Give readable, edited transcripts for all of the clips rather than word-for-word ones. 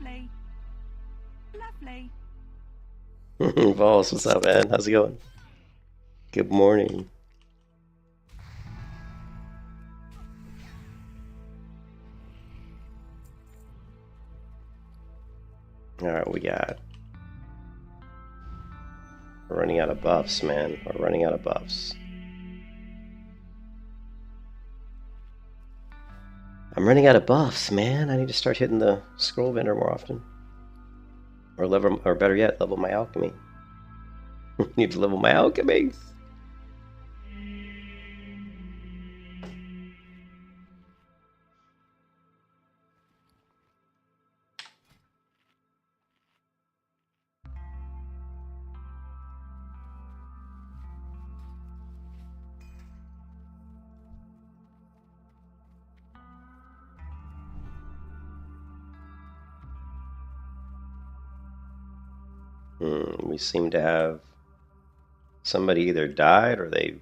Lovely. Lovely. Vols, what's up, man? How's it going? Good morning. Alright, we're running out of buffs, man. We're running out of buffs. I'm running out of buffs, man. I need to start hitting the scroll vendor more often. Or level, or better yet, level my alchemy. Need to level my alchemy. We seem to have somebody either died or they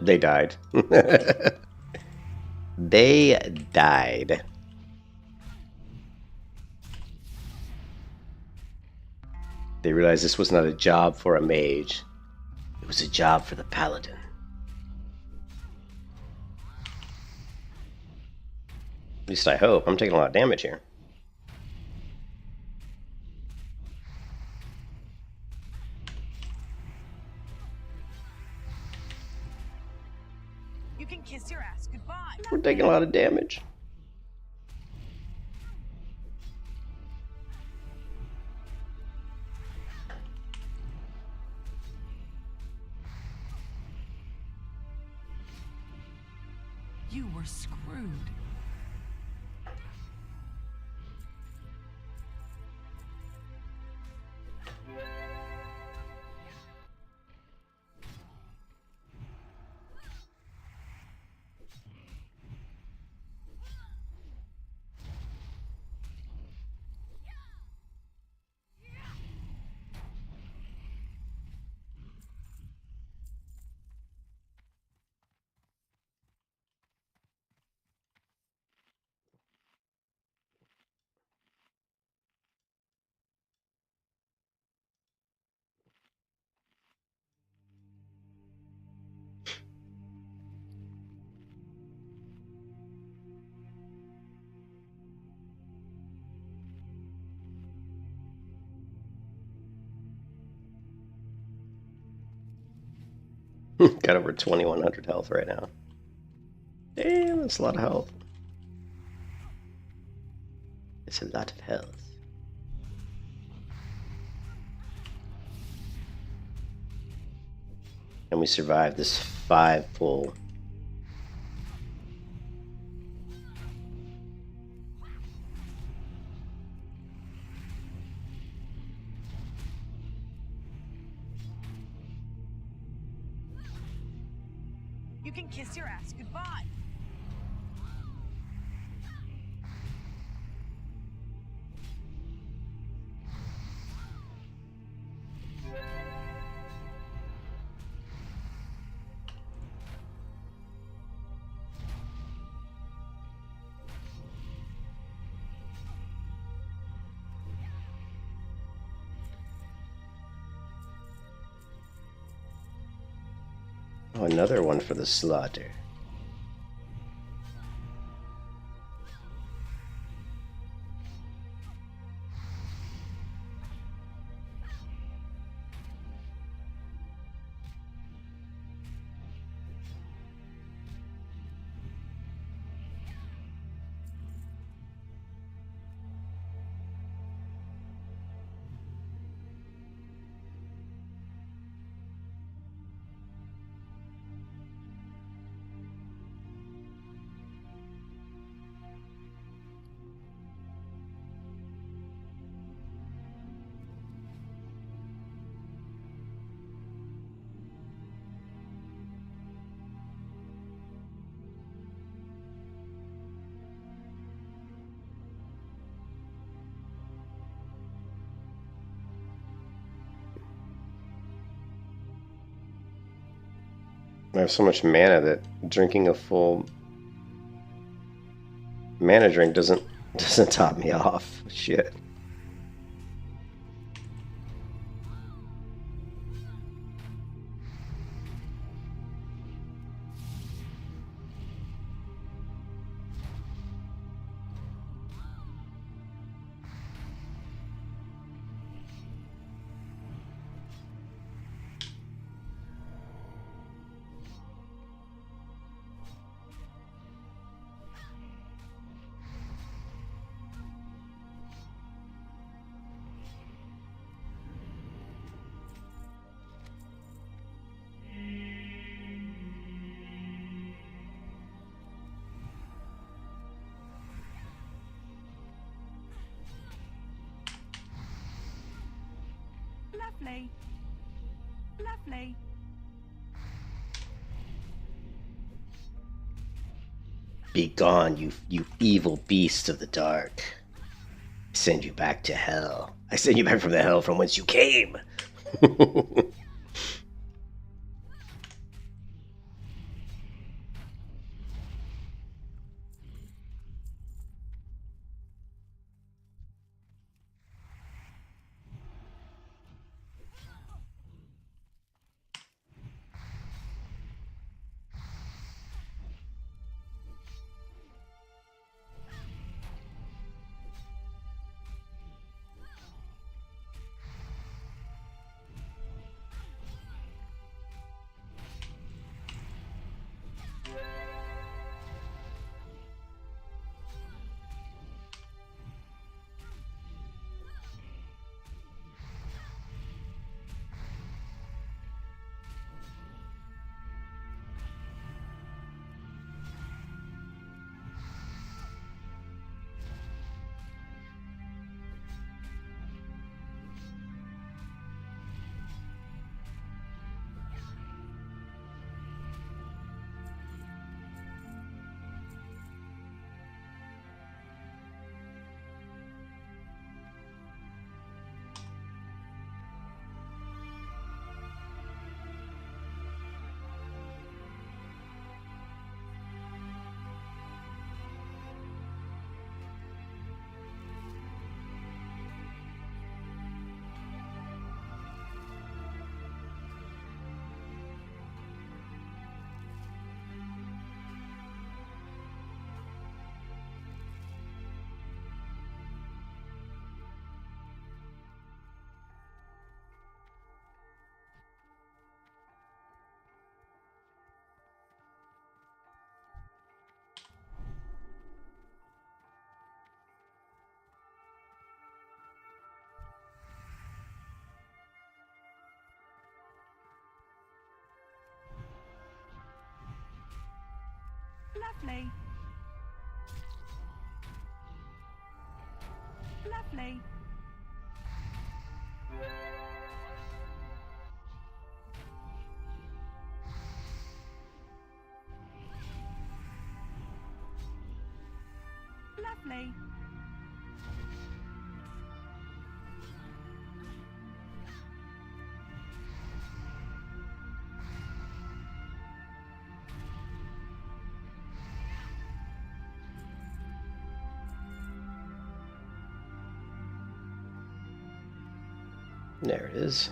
they died. They died. They realized this was not a job for a mage. It was a job for the Paladin. At least I hope. I'm taking a lot of damage here. You can kiss your ass goodbye. We're taking a lot of damage. You were screwed. Got over 2100 health right now. Damn, that's a lot of health. It's a lot of health. And we survived this 5 full. You can kiss your ass goodbye. Oh, another one for the slaughter. I have so much mana that drinking a full mana drink doesn't doesn't top me off. Shit. Lovely. Lovely. Be gone, you evil beast of the dark. I send you back to hell. I send you back from the hell from whence you came. Lovely. Lovely. Lovely. There it is.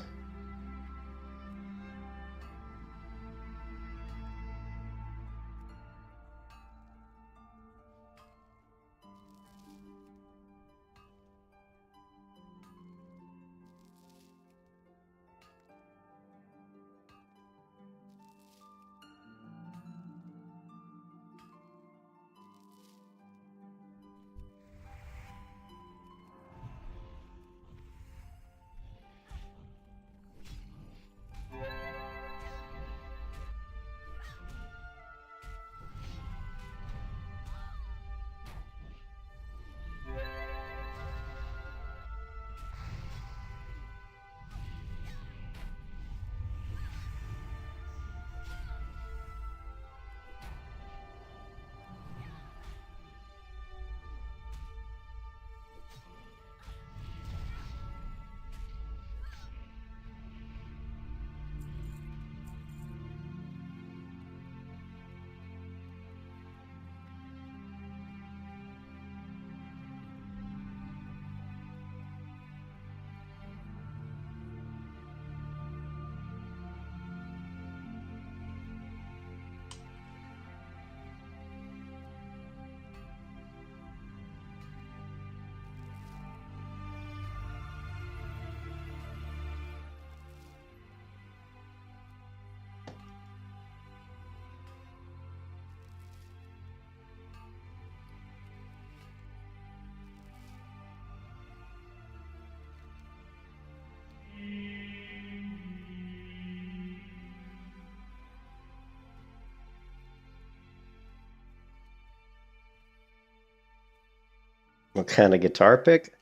What kind of guitar pick?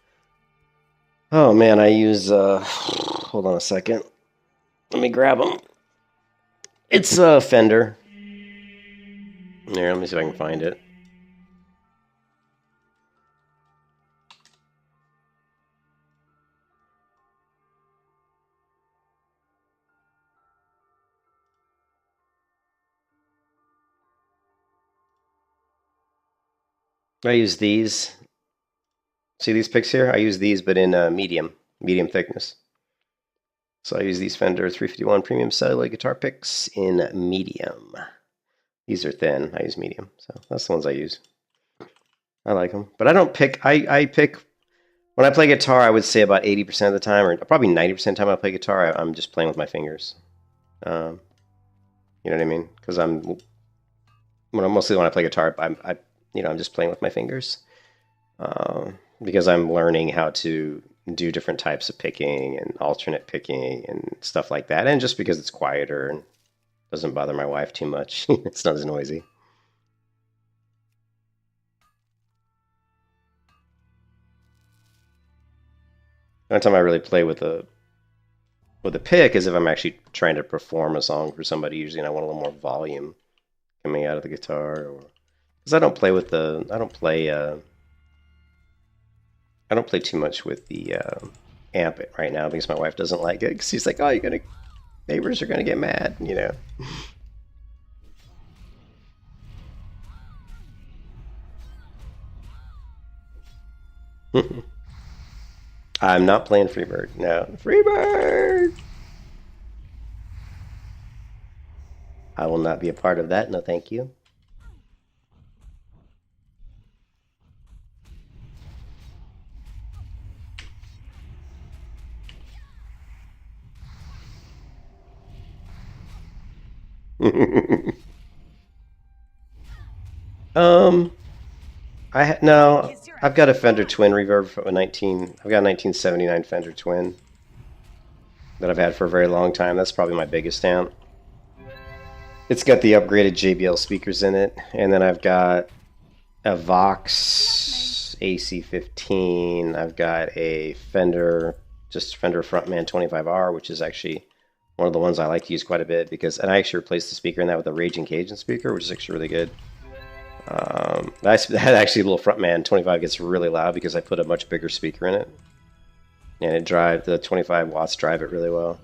Oh man, I use hold on a second. Let me grab them. It's a Fender. Here, let me see if I can find it. I use these. See these picks here? I use these, but in medium thickness. So I use these Fender 351 premium cellular guitar picks in medium. These are thin. I use medium. So that's the ones I use. I like them. But I don't pick. I pick. When I play guitar, I would say about 80% of the time, or probably 90% of the time I play guitar, I'm just playing with my fingers. You know what I mean? Because mostly when I play guitar, I'm just playing with my fingers. Because I'm learning how to do different types of picking and alternate picking and stuff like that. And just because it's quieter and doesn't bother my wife too much. It's not as noisy. The only time I really play with a pick is if I'm actually trying to perform a song for somebody usually, and I want a little more volume coming out of the guitar. Because I don't play too much with the amp right now because my wife doesn't like it. Because she's like, "Oh, neighbors are gonna get mad," you know. I'm not playing Freebird. No, Freebird. I will not be a part of that. No, thank you. I've got a Fender Twin Reverb from I've got a 1979 Fender Twin that I've had for a very long time. That's probably my biggest amp. It's got the upgraded JBL speakers in it, and then I've got a Vox AC15. I've got a Fender Frontman 25R, which is actually one of the ones I like to use quite a bit and I actually replaced the speaker in that with a Raging Cajun speaker, which is actually really good. That actually little Frontman 25 gets really loud because I put a much bigger speaker in it, and the 25 watts drive it really well.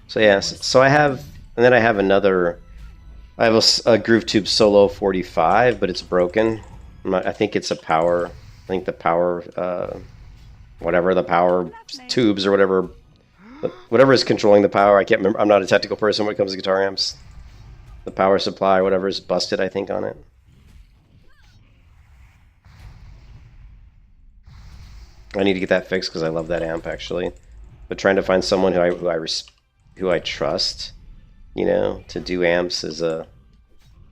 So yeah, I have a Groove Tube Solo 45, but it's broken. I think it's a power. I think the power, whatever the power tubes or whatever is controlling the power. I can't remember. I'm not a technical person when it comes to guitar amps. The power supply, whatever, is busted, I think, on it. I need to get that fixed because I love that amp actually. But trying to find someone who I trust, to do amps is a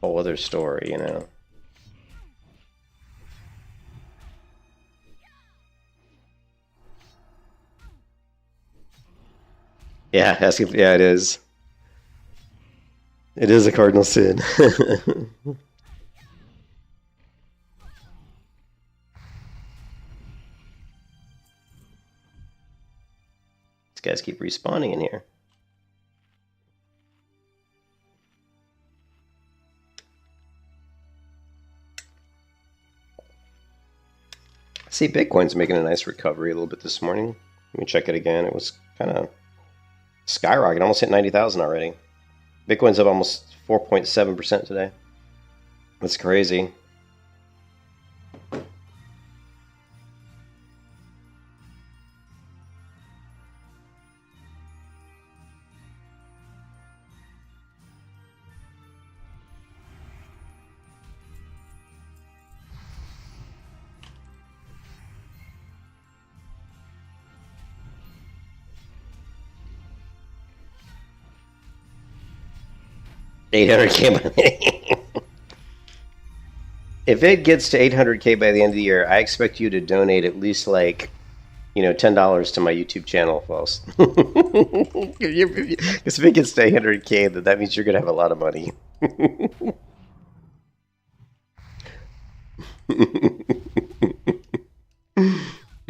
whole other story, Yeah, it is. It is a cardinal sin. These guys keep respawning in here. See, Bitcoin's making a nice recovery a little bit this morning. Let me check it again. It was kind of skyrocketing, almost hit 90,000 already. Bitcoin's up almost 4.7% today. That's crazy. $800K. If it gets to 800K by the end of the year, I expect you to donate at least $10 to my YouTube channel, folks. Because if it gets to 800K, then that means you're gonna have a lot of money.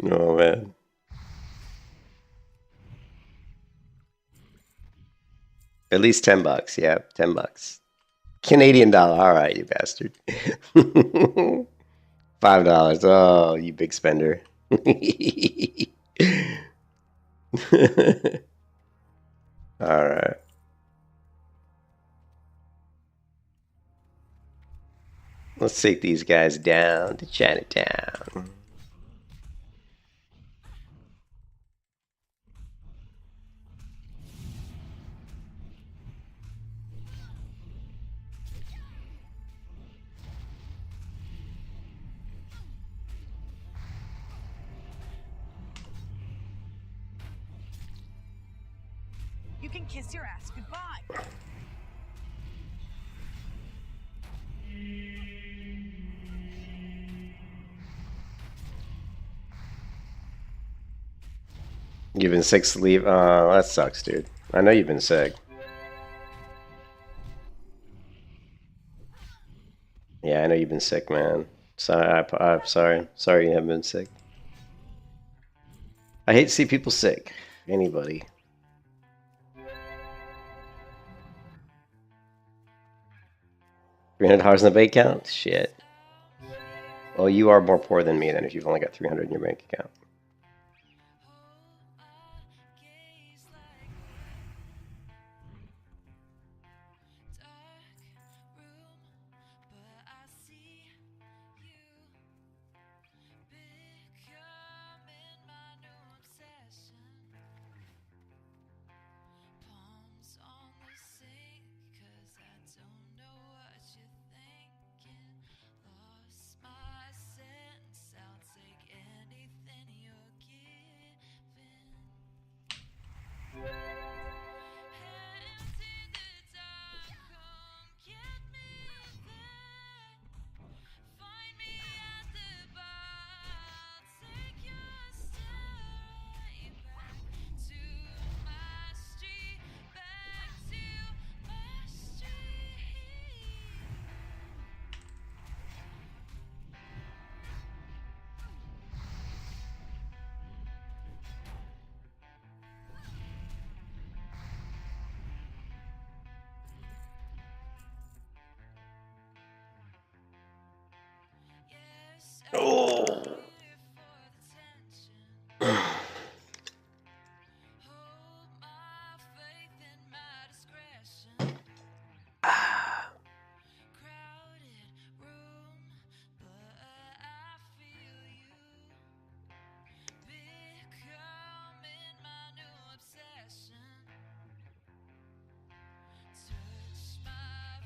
Oh man. At least $10. Yeah, $10. Canadian dollar. All right, you bastard. $5. Oh, you big spender. All right. Let's take these guys down to Chinatown. You can kiss your ass goodbye. You've been sick to leave. Oh, that sucks, dude. I know you've been sick. Yeah, I know you've been sick, man. Sorry, I'm sorry. Sorry you haven't been sick. I hate to see people sick. Anybody. $300 in the bank account? Shit. Well, you are more poor than me then if you've only got $300 in your bank account. Oh.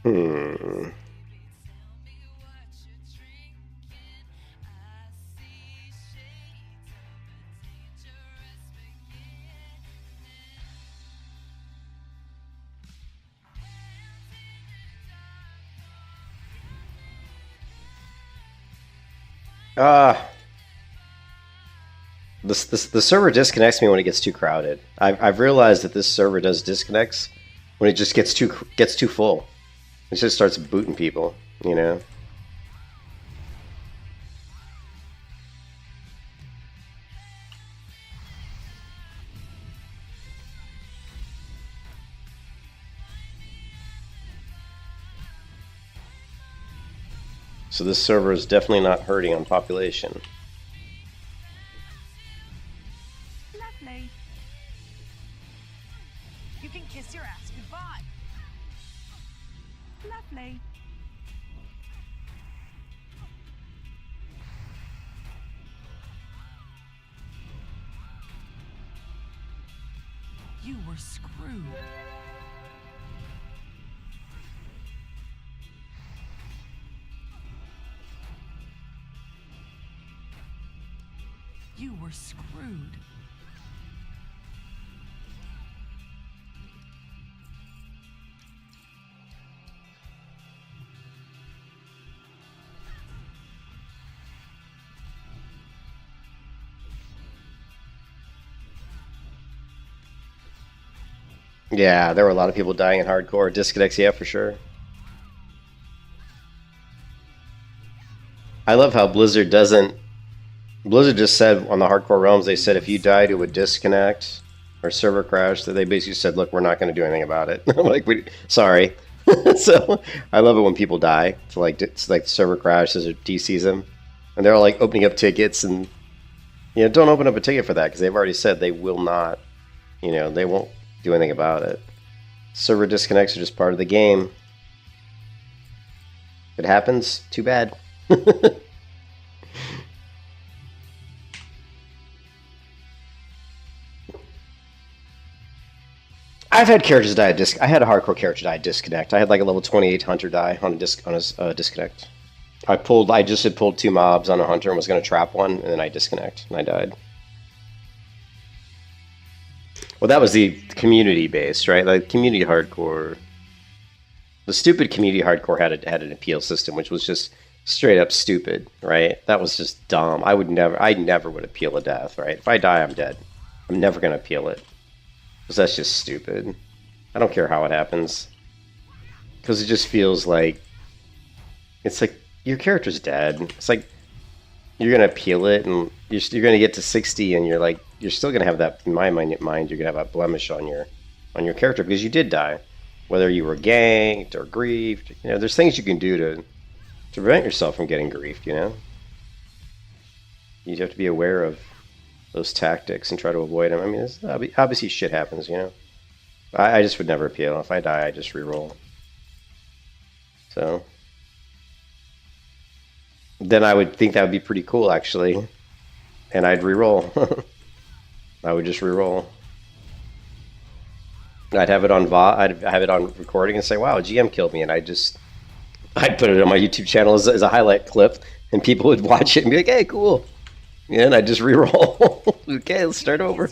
Hmm. The server disconnects me when it gets too crowded. I've realized that this server does disconnects when it just gets too full. It just starts booting people, you know. So this server is definitely not hurting on population. Lovely. You can kiss your ass goodbye. Lovely. You were screwed. You were screwed. Yeah, there were a lot of people dying in hardcore. Disconnects, yeah, for sure. I love how Blizzard doesn't. Blizzard just said on the hardcore realms, they said if you died, it would disconnect or server crash. That they basically said, look, we're not going to do anything about it. Like, sorry. So I love it when people die. It's like server crashes or DCs them, and they're all like opening up tickets, and don't open up a ticket for that because they've already said they will not. They won't do anything about it. Server disconnects are just part of the game. If it happens, too bad. I've had characters die. I had a hardcore character die disconnect. I had like a level 28 hunter die on a disconnect. I just had pulled 2 mobs on a hunter and was going to trap one, and then I disconnect and I died. Well, that was the community based, right? Like community hardcore. The stupid community hardcore had an appeal system, which was just straight up stupid, right? That was just dumb. I never would appeal a death, right? If I die, I'm dead. I'm never going to appeal it. Because that's just stupid. I don't care how it happens. Because it just feels like... It's like, your character's dead. It's like, you're going to appeal it, and you're going to get to 60, and you're still going to have that, in my mind, you're going to have a blemish on your character, because you did die. Whether you were ganked or griefed. There's things you can do to prevent yourself from getting griefed, You have to be aware of those tactics and try to avoid them. I mean, obviously shit happens, I just would never appeal. If I die, I just reroll. So then I would think that would be pretty cool, actually, and I'd reroll. I would just reroll. I'd have it on I'd have it on recording and say, "Wow, GM killed me," and I'd put it on my YouTube channel as a highlight clip, and people would watch it and be like, "Hey, cool." Yeah, and I just re-roll. Okay, let's start over.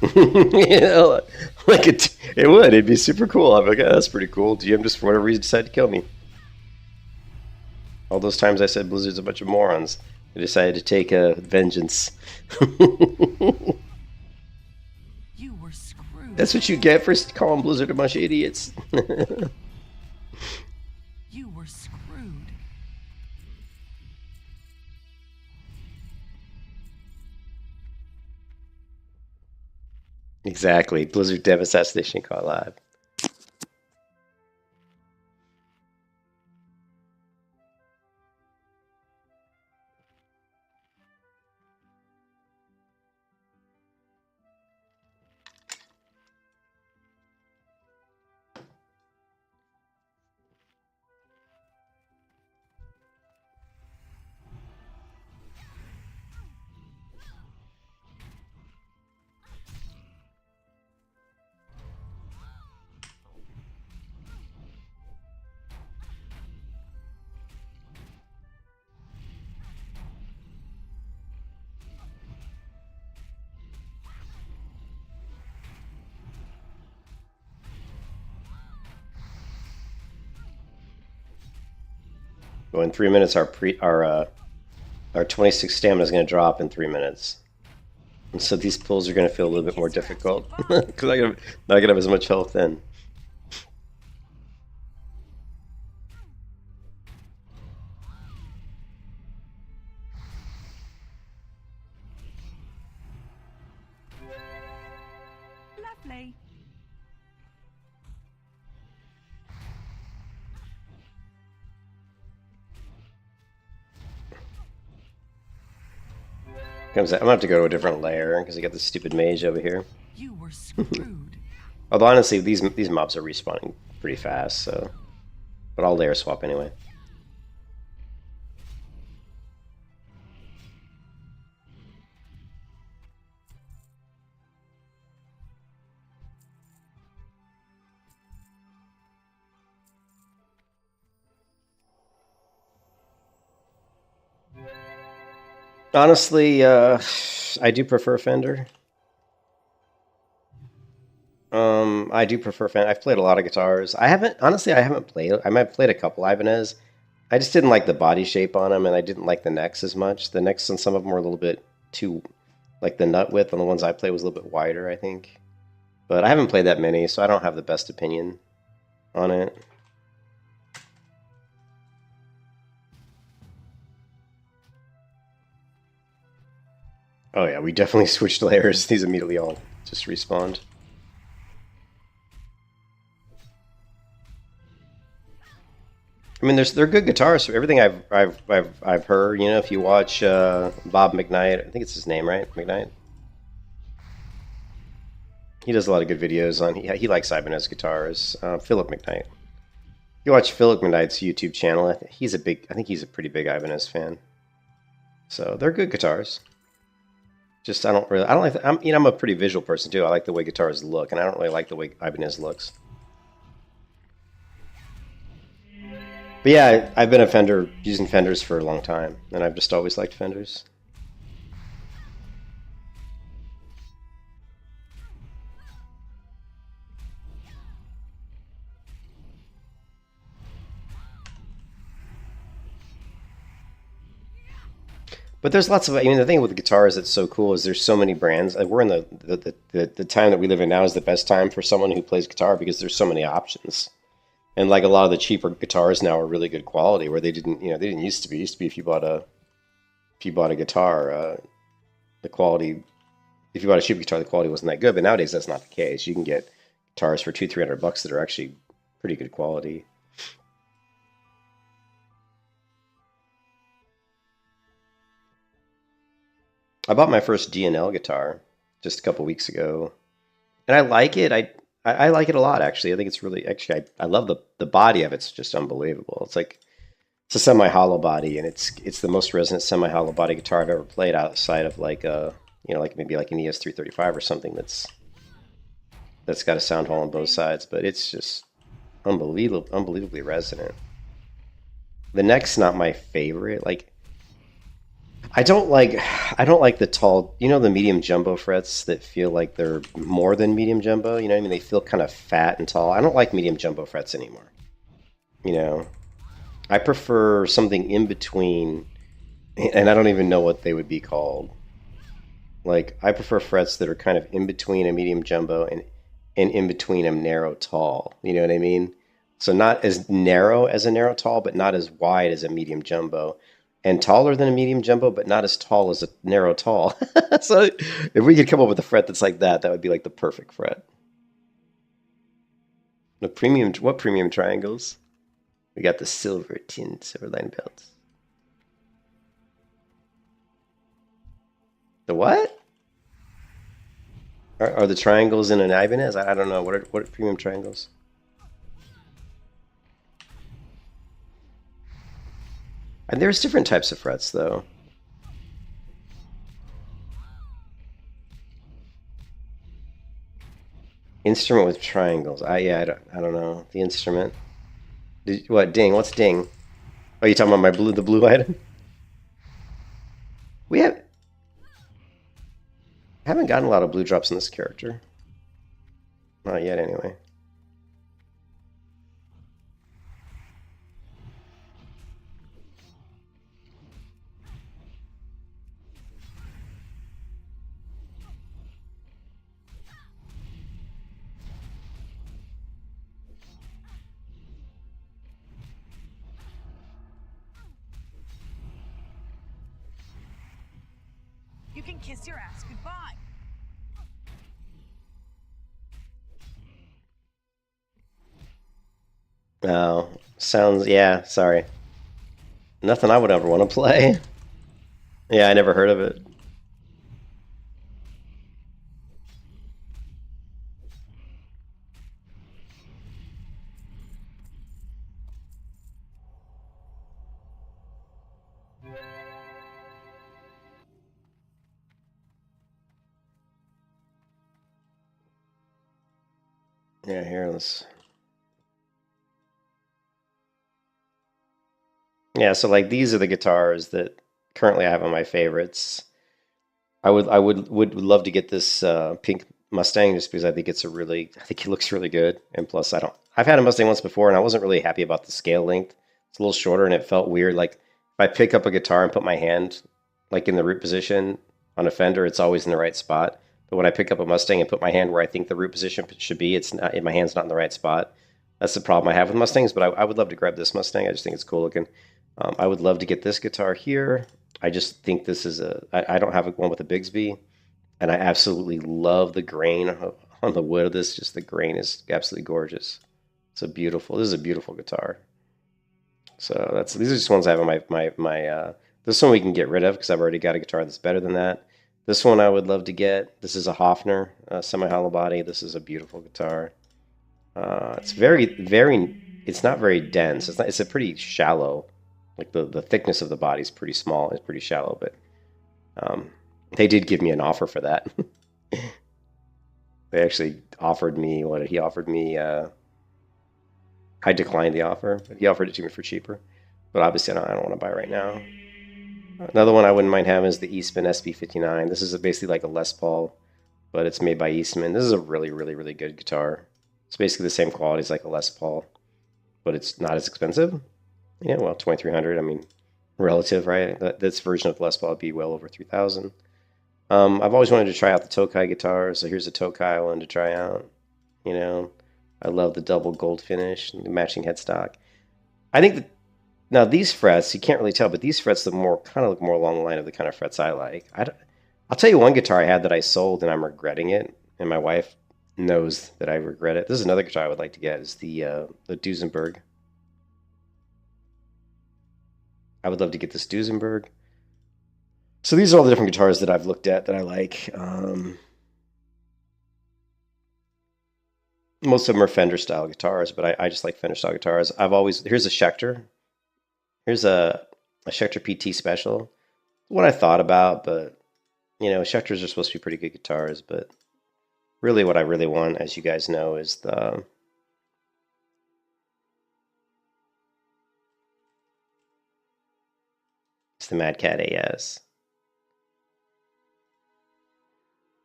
Like it would. It'd be super cool. I'm like, oh, that's pretty cool. GM just for whatever reason decided to kill me. All those times I said Blizzard's a bunch of morons, they decided to take vengeance. You were screwed. That's what you get for calling Blizzard a bunch of idiots. You were screwed. Exactly. Blizzard Dev Assassination Call Live. So in 3 minutes, our 26 stamina is going to drop in 3 minutes, and so these pulls are going to feel a little bit more difficult because I'm not going to have as much health then. Lovely. I'm going to have to go to a different layer because I got this stupid mage over here. You were screwed. Although honestly, these mobs are respawning pretty fast, so. But I'll layer swap anyway. Honestly, I do prefer Fender. I do prefer Fender. I've played a lot of guitars. I haven't played. I might have played a couple Ibanez. I just didn't like the body shape on them, and I didn't like the necks as much. The necks on some of them were a little bit too, like the nut width on the ones I played was a little bit wider, I think. But I haven't played that many, so I don't have the best opinion on it. Oh yeah, we definitely switched layers. These immediately all just respawned. I mean, they're good guitars. So everything I've heard, you know, if you watch Bob McKnight, I think it's his name, right? McKnight. He does a lot of good videos on. He likes Ibanez guitars. Philip McKnight. You watch Philip McKnight's YouTube channel. I think he's a pretty big Ibanez fan. So they're good guitars. Just I don't like. I'm a pretty visual person too. I like the way guitars look, and I don't really like the way Ibanez looks. But yeah, I've been a Fender using Fenders for a long time, and I've just always liked Fenders. But there's lots of, I mean, the thing with guitars that's so cool is there's so many brands. We're in the time that we live in now is the best time for someone who plays guitar because there's so many options. And like a lot of the cheaper guitars now are really good quality where they didn't used to be. It used to be if you bought a guitar, the quality, if you bought a cheap guitar, the quality wasn't that good. But nowadays that's not the case. You can get guitars for $200-300 that are actually pretty good quality. I bought my first D&L guitar just a couple weeks ago, and I like it. I like it a lot, actually. I think it's really, actually, I love the body of it. It's just unbelievable. It's a semi-hollow body, and it's the most resonant semi-hollow body guitar I've ever played outside of like like maybe like an ES335 or something that's got a sound hole on both sides. But it's just unbelievably resonant. The neck's not my favorite. Like, I don't like the tall, you know, the medium jumbo frets that feel like they're more than medium jumbo, you know what I mean? They feel kind of fat and tall. I don't like medium jumbo frets anymore. You know, I prefer something in between, and I don't even know what they would be called. Like, I prefer frets that are kind of in between a medium jumbo and in between a narrow tall. You know what I mean? So not as narrow as a narrow tall, but not as wide as a medium jumbo. And taller than a medium jumbo, but not as tall as a narrow tall. So if we could come up with a fret that's like that, that would be like the perfect fret. What premium triangles? We got the silver line belts. The what? Are the triangles in an Ibanez? I don't know. What are premium triangles? And there's different types of frets, though. Instrument with triangles. I don't know the instrument. What ding? What's ding? Oh, you talking about the blue item? We haven't gotten a lot of blue drops in this character. Not yet, anyway. You can kiss your ass goodbye. Oh, sounds, yeah, sorry. Nothing I would ever want to play. Yeah, I never heard of it. Yeah, here, let's... Yeah, so like these are the guitars that currently I have on my favorites. I would love to get this pink Mustang just because I think I think it looks really good. And plus I've had a Mustang once before and I wasn't really happy about the scale length. It's a little shorter and it felt weird. Like if I pick up a guitar and put my hand like in the root position on a Fender, it's always in the right spot. But when I pick up a Mustang and put my hand where I think the root position should be, it's not, my hand's not in the right spot. That's the problem I have with Mustangs, but I would love to grab this Mustang. I just think it's cool looking. I would love to get this guitar here. I just think this is I don't have one with a Bigsby, and I absolutely love the grain on the wood of this. Just the grain is absolutely gorgeous. This is a beautiful guitar. So these are just ones I have on my this one we can get rid of because I've already got a guitar that's better than that. This one I would love to get. This is a Hofner, semi-hollow body. This is a beautiful guitar. It's it's not very dense. It's a pretty shallow, like the thickness of the body is pretty small. It's pretty shallow, but they did give me an offer for that. They actually offered me what he offered me. I declined the offer, but he offered it to me for cheaper. But obviously, I don't want to buy it right now. Another one I wouldn't mind having is the Eastman SB59. This is basically like a Les Paul, but it's made by Eastman. This is a really, really, really good guitar. It's basically the same quality as like a Les Paul, but it's not as expensive. Yeah, well, 2,300. I mean, relative, right? This version of the Les Paul would be well over 3,000. I've always wanted to try out the Tokai guitar, so here's a Tokai I wanted to try out. You know, I love the double gold finish and the matching headstock. I think that now these frets, you can't really tell, but these frets kind of look more along the line of the kind of frets I like. I'll tell you one guitar I had that I sold and I'm regretting it, and my wife knows that I regret it. This is another guitar I would like to get, is the Duesenberg. I would love to get this Duesenberg. So these are all the different guitars that I've looked at that I like. Most of them are Fender style guitars, but I just like Fender style guitars. Here's a Schecter. Here's a Schecter PT Special. What I thought about, but you know, Schecters are supposed to be pretty good guitars, but really what I really want, as you guys know, is the Mad Cat AS.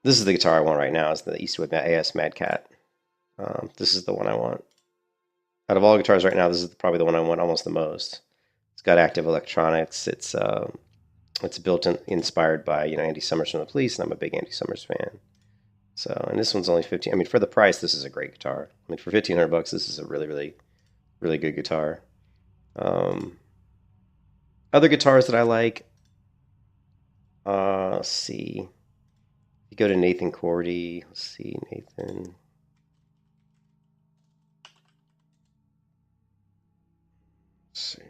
This is the guitar I want right now, is the Eastwood AS Mad Cat. This is the one I want. Out of all guitars right now, this is probably the one I want almost the most. It's got active electronics. It's inspired by Andy Summers from the Police, and I'm a big Andy Summers fan. So, and this one's only 15. I mean, for the price, this is a great guitar. I mean, for $1,500, this is a really, really, really good guitar. Other guitars that I like. Let's see. You go to Nathan Cordy. Let's see, Nathan. Let's see.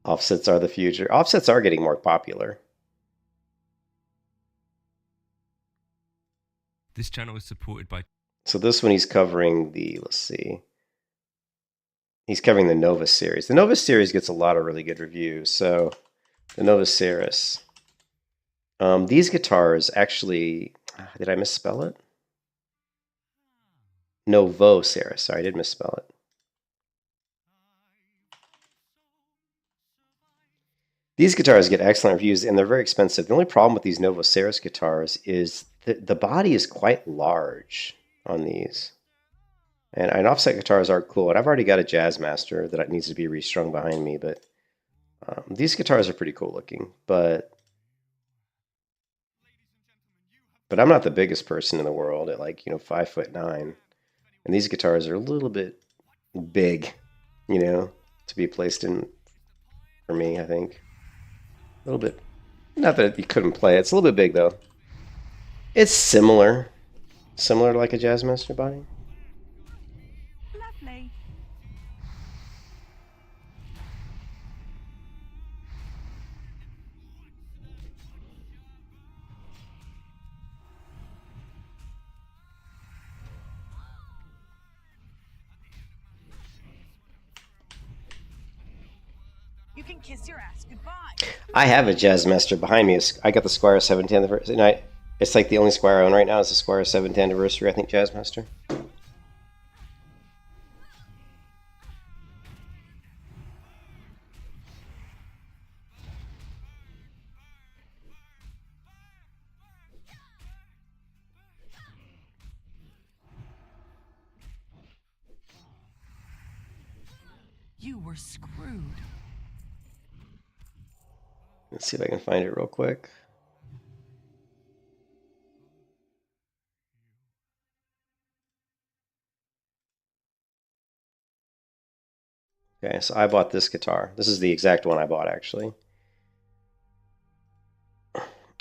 Offsets are the future. Offsets are getting more popular. This channel is supported by... So this one he's covering let's see. He's covering the Novus series. The Novus series gets a lot of really good reviews. So the Novus series. These guitars actually, did I misspell it? Novo Ceres. Sorry, I did misspell it. These guitars get excellent reviews, and they're very expensive. The only problem with these Novo Ceres guitars is the body is quite large on these. And offset guitars are cool. And I've already got a Jazzmaster that needs to be restrung behind me, but these guitars are pretty cool looking. But I'm not the biggest person in the world at 5'9", and these guitars are a little bit big, to be placed in for me. I think a little bit. Not that you couldn't play it. It's a little bit big though. It's similar to like a Jazzmaster body. Lovely. You can kiss your ass goodbye. I have a Jazzmaster behind me. I got the Squire 7th anniversary, and it's like the only Squire I own right now is the Squire 7th anniversary, I think, Jazzmaster. You were screwed. Let's see if I can find it real quick. Okay, so I bought this guitar. This is the exact one I bought, actually.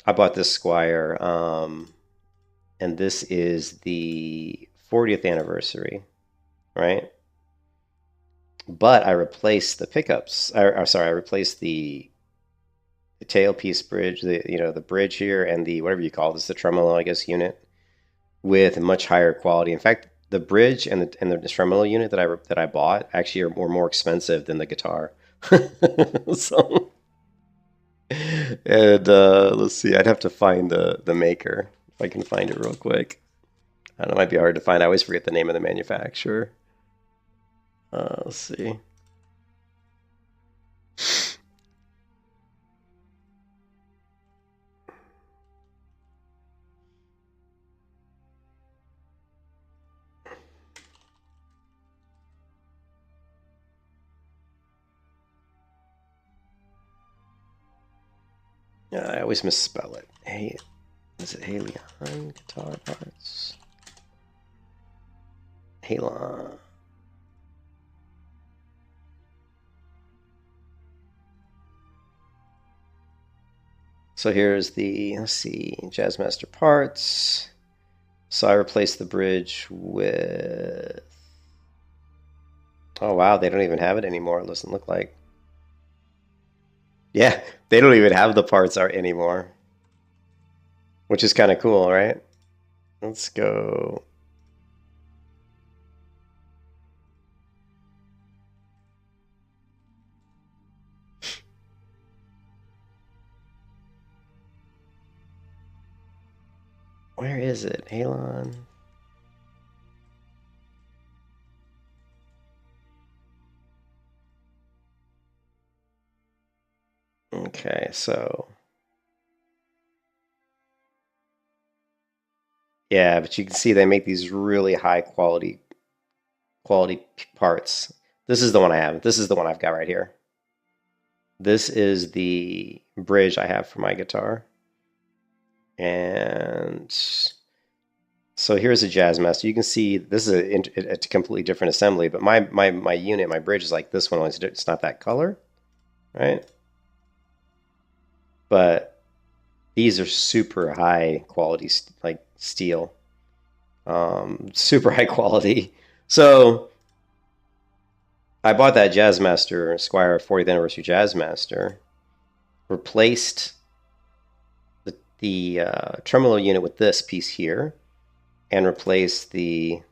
I bought this Squire, and this is the 40th anniversary, right? But I replaced the pickups. I replaced the tailpiece bridge, the bridge here, and the whatever you call this, the tremolo, I guess, unit, with much higher quality. In fact, the bridge and the tremolo unit that I bought actually were more expensive than the guitar. So, and let's see, I'd have to find the maker if I can find it real quick. I don't know, it might be hard to find. I always forget the name of the manufacturer. Let's see. Yeah, I always misspell it. Hey, is it Halion Guitar Parts? Halon. So here's the, let's see, Jazzmaster parts. So I replaced the bridge with, oh wow, they don't even have it anymore, it doesn't look like. Yeah, they don't even have the parts anymore. Which is kind of cool, right? Let's go. Where is it? Halon. Okay, so. Yeah, but you can see they make these really high quality parts. This is the one I have. This is the one I've got right here. This is the bridge I have for my guitar. And so here's a Jazzmaster. You can see this is a completely different assembly, but my unit, my bridge is like this one. It's not that color, right? But these are super high quality, like steel, super high quality. So I bought that Jazzmaster Squire 40th Anniversary Jazzmaster, replaced the tremolo unit with this piece here, and replaced the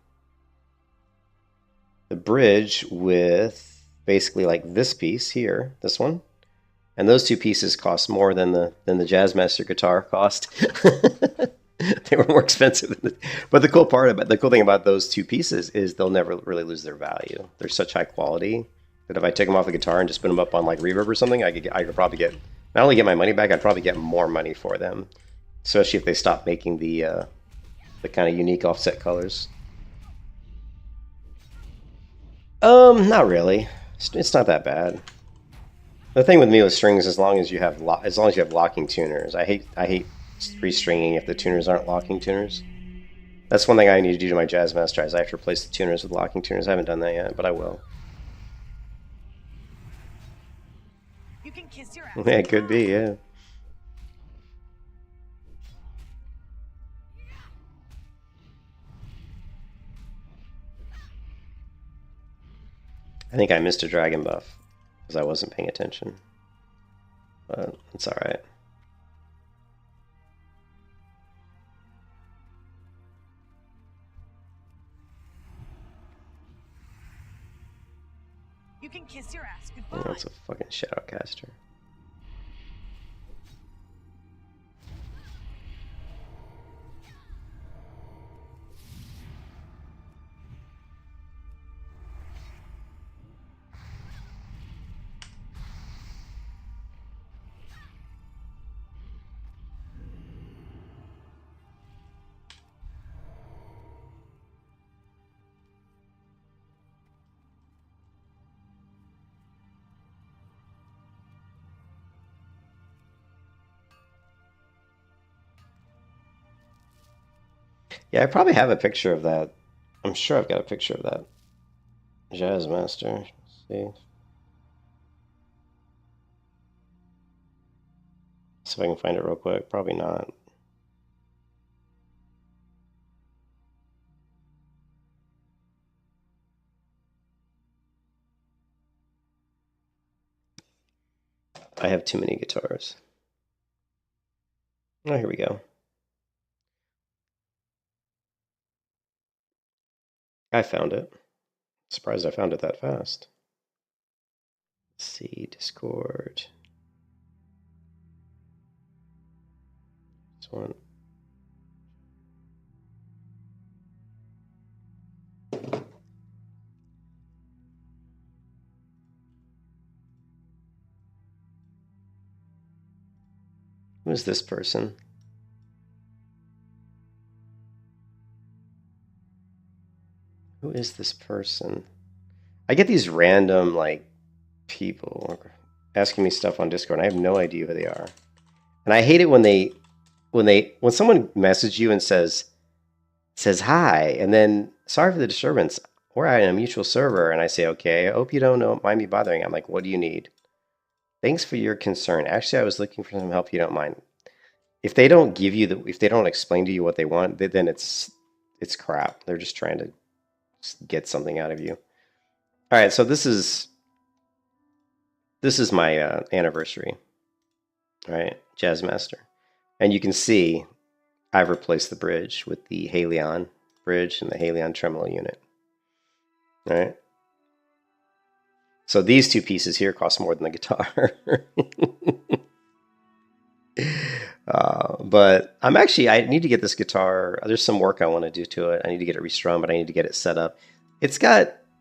bridge with basically like this piece here, this one. And those two pieces cost more than the Jazzmaster guitar cost. They were more expensive. But the cool thing about those two pieces is they'll never really lose their value. They're such high quality that if I take them off the guitar and just put them up on like reverb or something, I could probably get, not only get my money back, I'd probably get more money for them. Especially if they stop making the kind of unique offset colors. Not really. It's not that bad. The thing with me with strings, as long as you have locking tuners, I hate restringing if the tuners aren't locking tuners. That's one thing I need to do to my Jazzmaster, is I have to replace the tuners with locking tuners. I haven't done that yet, but I will. You can kiss your ass. Yeah, it could be, yeah. I think I missed a dragon buff because I wasn't paying attention, but it's all right. You can kiss your ass goodbye. Oh, that's a fucking Shadowcaster. Yeah, I probably have a picture of that. I'm sure I've got a picture of that Jazzmaster. Let's see. See if I can find it real quick. Probably not. I have too many guitars. Oh, here we go. I found it. Surprised I found it that fast. Let's see, Discord. This one. Who is this person? Who is this person? I get these random, like, people asking me stuff on Discord, and I have no idea who they are. And I hate it when someone messages you and says hi, and then sorry for the disturbance. We're at a mutual server, and I say, okay, I hope you don't mind me bothering. I'm like, what do you need? Thanks for your concern. Actually, I was looking for some help. You don't mind. If they don't give you if they don't explain to you what they want, then it's crap. They're just trying to get something out of you. All right, so this is my anniversary. All right, Jazzmaster, and you can see I've replaced the bridge with the Halion bridge and the Halion tremolo unit. All right. So these two pieces here cost more than the guitar. But I need to get this guitar. There's some work I want to do to it. I need to get it restrung, but I need to get it set up.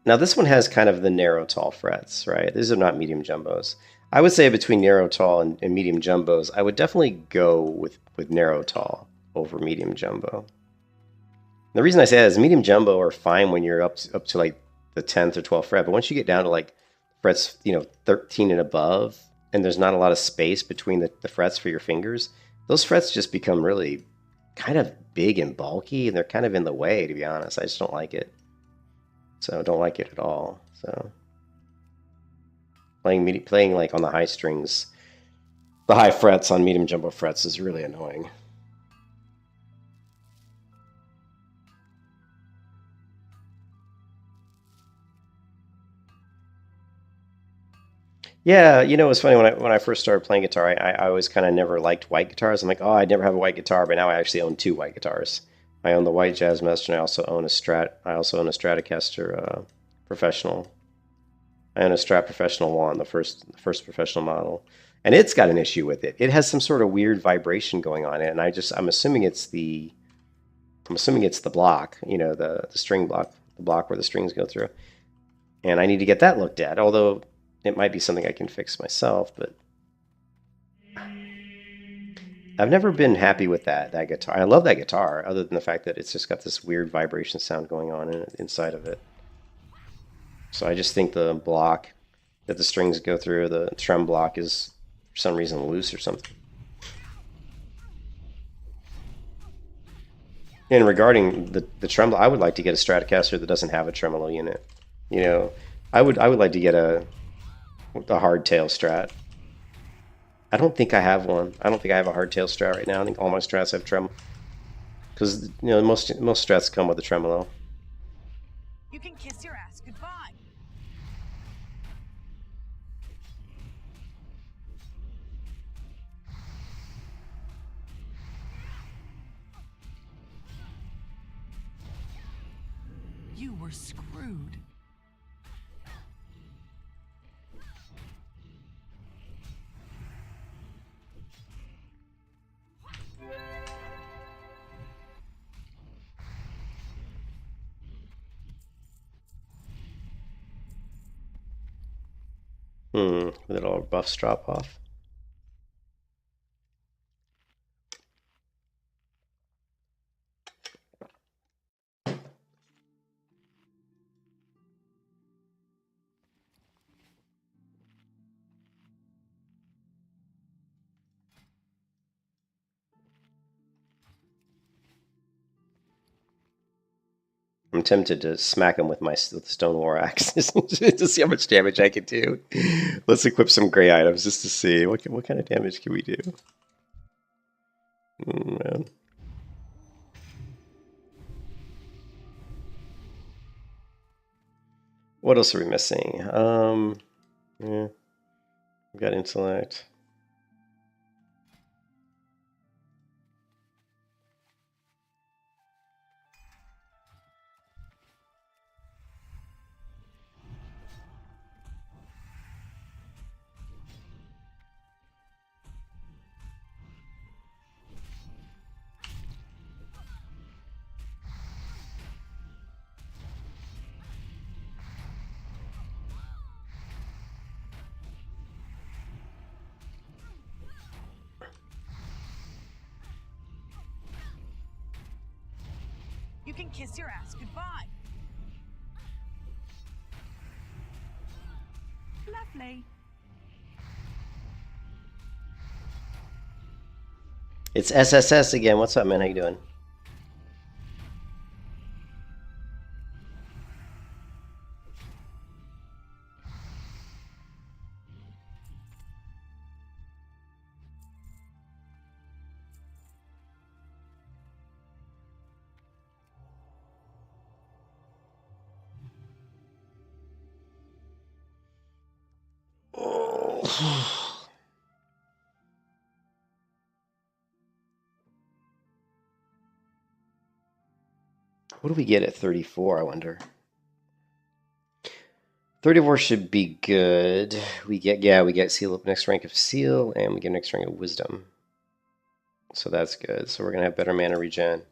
Now this one has kind of the narrow tall frets, right? These are not medium jumbos. I would say between narrow tall and medium jumbos, I would definitely go with narrow tall over medium jumbo. The reason I say that is medium jumbo are fine when you're up to like the 10th or 12th fret, but once you get down to like frets, 13 and above, and there's not a lot of space between the frets for your fingers, those frets just become really kind of big and bulky, and they're kind of in the way, to be honest. I just don't like it. So I don't like it at all. So playing like on the high strings, the high frets on medium jumbo frets is really annoying. Yeah, it was funny when I first started playing guitar. I always kind of never liked white guitars. I'm like, oh, I'd never have a white guitar, but now I actually own two white guitars. I own the white Jazzmaster, and I also own a Stratocaster Professional. I own a Strat Professional 1, the first professional model, and it's got an issue with it. It has some sort of weird vibration going on in it, and I'm assuming it's the block, the string block, the block where the strings go through, and I need to get that looked at. Although it might be something I can fix myself, but I've never been happy with that guitar. I love that guitar, other than the fact that it's just got this weird vibration sound going on inside of it. So I just think the block that the strings go through, the trem block, is for some reason loose or something. And regarding the tremolo, I would like to get a Stratocaster that doesn't have a tremolo unit. I would like to get a hardtail Strat. I don't think I have one. I don't think I have a hardtail Strat right now. I think all my Strats have tremolo, because most Strats come with a tremolo. You can kiss your ass goodbye. You were screwed. With it all buffs drop off. I'm tempted to smack him with the stone war axe to see how much damage I can do. Let's equip some gray items just to see what kind of damage can we do. Man. What else are we missing? Yeah, we got intellect. You can kiss your ass goodbye. Lovely. It's SSS again. What's up, man? How you doing? What do we get at 34, I wonder? 34 should be good. We get seal up next rank of seal, and we get next rank of wisdom. So that's good. So we're gonna have better mana regen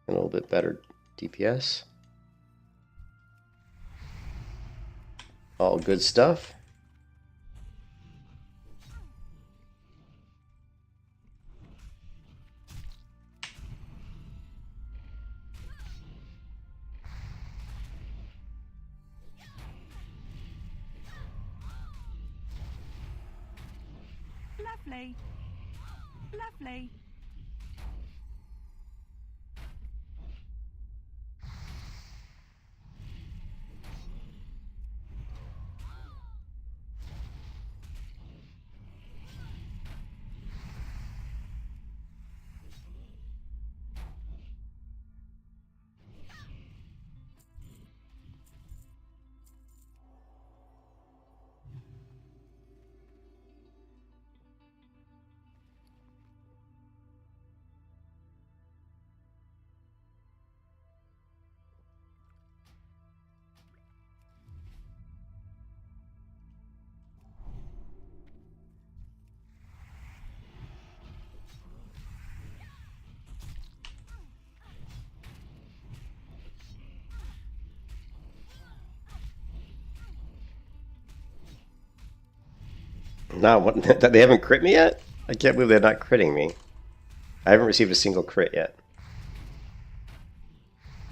and a little bit better DPS. All good stuff. Lovely. Lovely. No, what, they haven't crit me yet? I can't believe they're not critting me. I haven't received a single crit yet.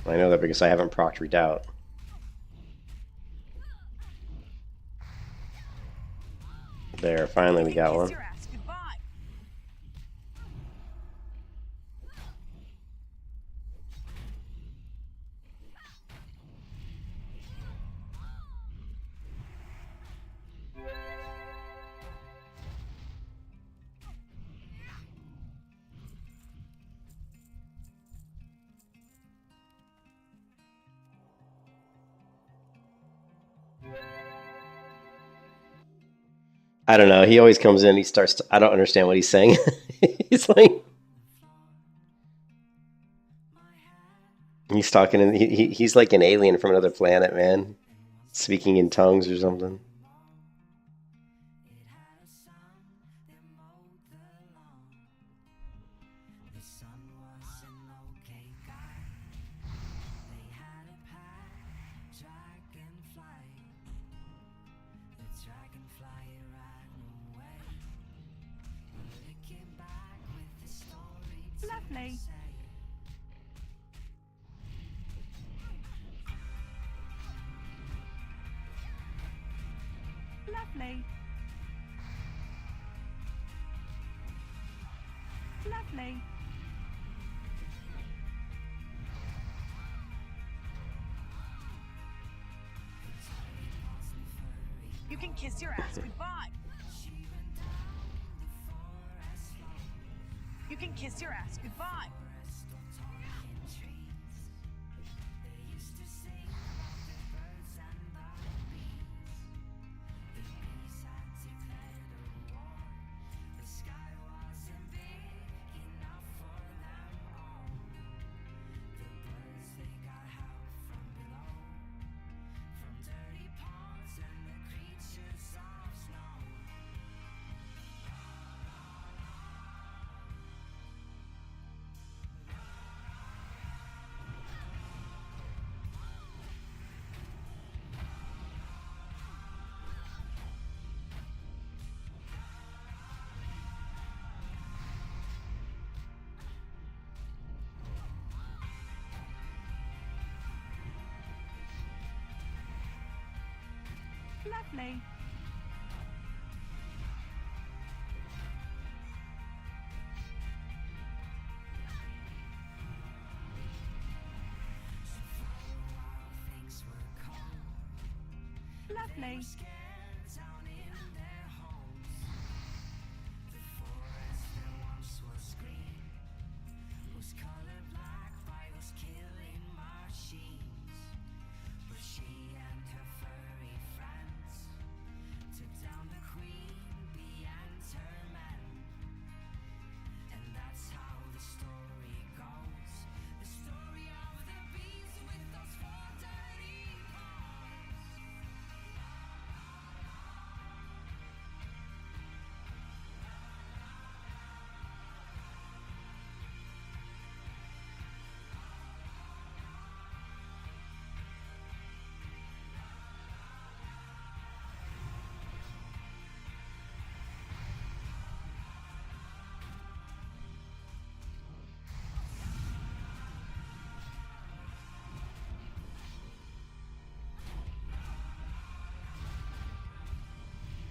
I know that because I haven't procced Redoubt. There, finally we got Kiss one. your ass goodbye. I don't know. He always comes in. He starts. I don't understand what he's saying. He's like, he's talking, and he's like an alien from another planet, man, speaking in tongues or something. Lovely. Lovely. Lovely. You can kiss your ass goodbye. You can kiss your ass goodbye. Lovely. Lovely.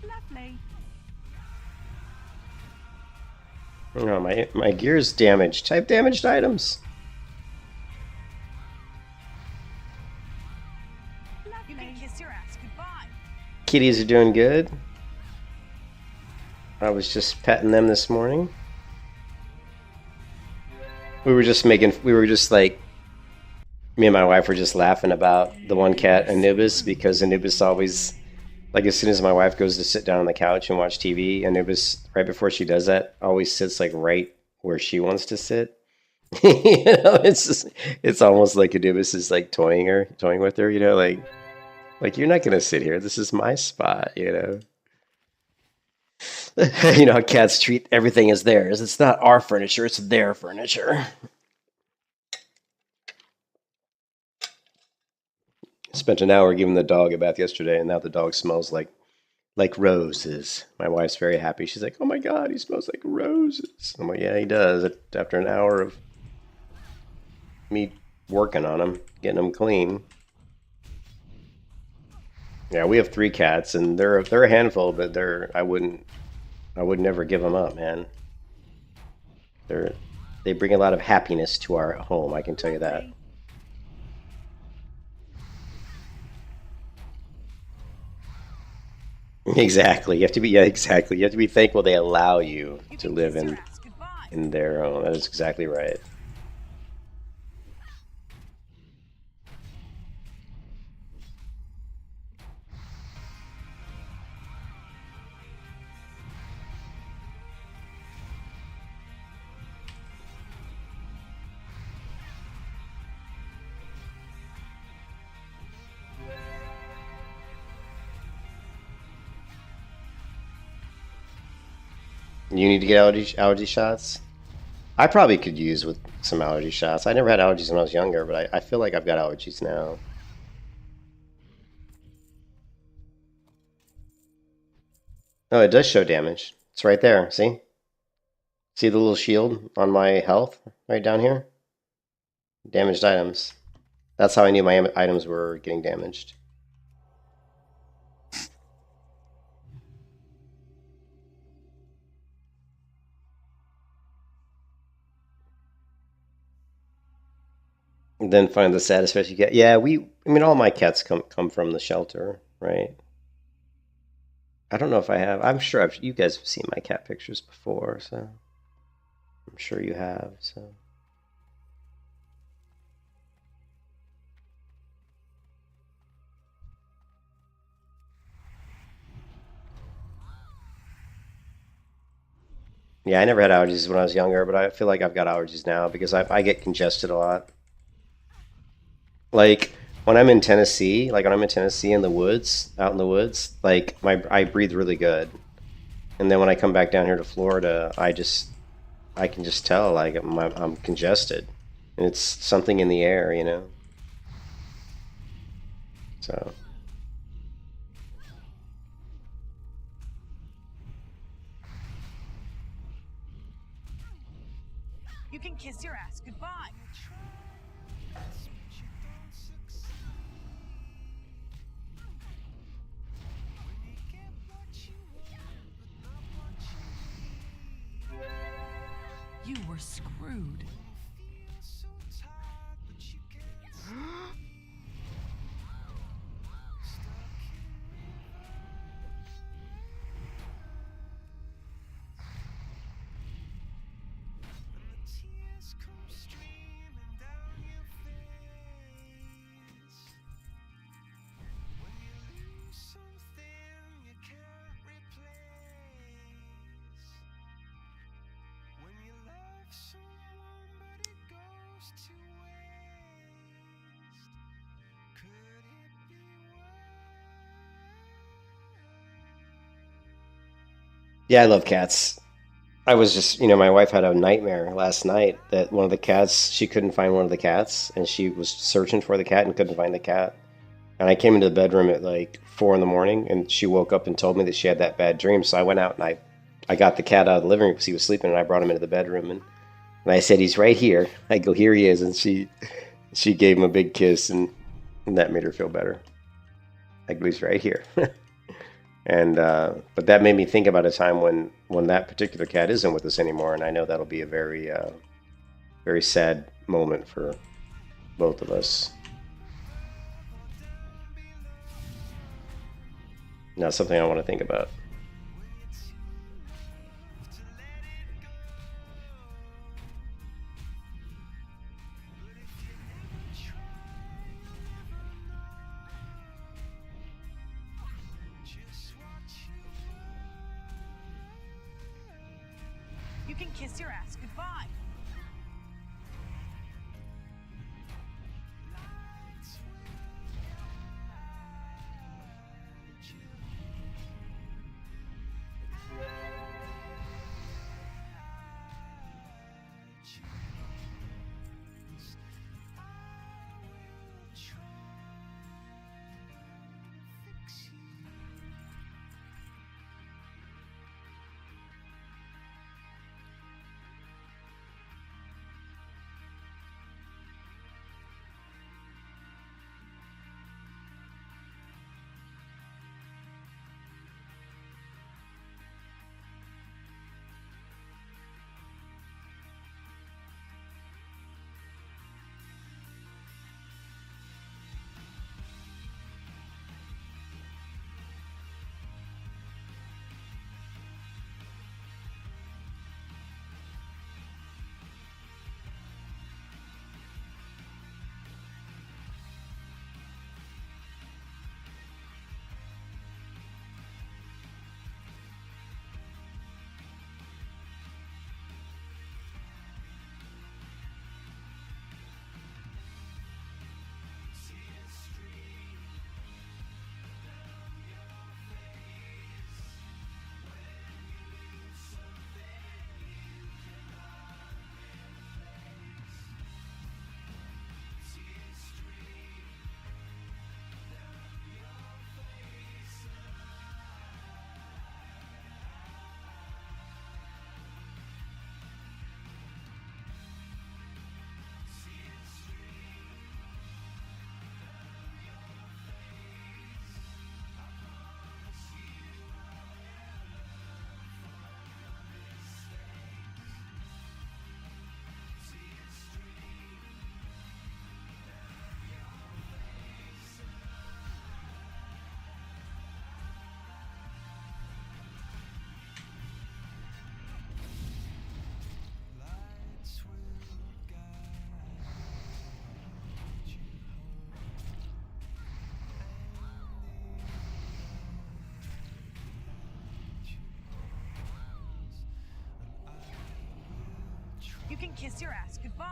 Lovely. Oh, my gear's damaged. Type damaged items. You can kiss your ass goodbye. Kitties are doing good. I was just petting them this morning. We were just like, me and my wife were just laughing about the one cat, Anubis, because Anubis always, like, as soon as my wife goes to sit down on the couch and watch TV, Anubis, right before she does that, always sits like right where she wants to sit. You know, it's almost like Anubis is like toying with her, you know, like you're not gonna sit here. This is my spot, you know. You know how cats treat everything as theirs. It's not our furniture, it's their furniture. Spent an hour giving the dog a bath yesterday, and now the dog smells like roses. My wife's very happy. She's like, "Oh my God, he smells like roses." I'm like, "Yeah, he does." After an hour of me working on him, getting him clean. Yeah, we have 3 cats, and they're a handful, but I would never give them up, man. They bring a lot of happiness to our home. I can tell you that. Exactly. You have to be, yeah, exactly. You have to be thankful they allow you to live in their own. That is exactly right. You need to get allergy shots? I probably could use with some allergy shots. I never had allergies when I was younger, but I feel like I've got allergies now. Oh, it does show damage. It's right there, see? See the little shield on my health right down here? Damaged items. That's how I knew my items were getting damaged. And then find the satisfaction you get. Yeah, I mean, all my cats come from the shelter, right? I don't know if I have. I'm sure you guys have seen my cat pictures before, so. I'm sure you have, so. Yeah, I never had allergies when I was younger, but I feel like I've got allergies now because I get congested a lot. Like when I'm in Tennessee, in the woods, out in the woods, like I breathe really good. And then when I come back down here to Florida, I can just tell like I'm congested. And it's something in the air, you know. So You can kiss your ass goodbye. You were screwed. yeah, I love cats. I was just, my wife had a nightmare last night that one of the cats, she couldn't find one of the cats, and she was searching for the cat and couldn't find the cat. And I came into the bedroom at like 4 in the morning, and she woke up and told me that she had that bad dream. So I went out and I got the cat out of the living room because he was sleeping, and I brought him into the bedroom, and I said, "He's right here." I go, "Here he is," and she gave him a big kiss, and that made her feel better. I go, "He's right here." And but that made me think about a time when that particular cat isn't with us anymore, and I know that'll be a very very sad moment for both of us. Not something I want to think about. You can kiss your ass goodbye. You can kiss your ass goodbye.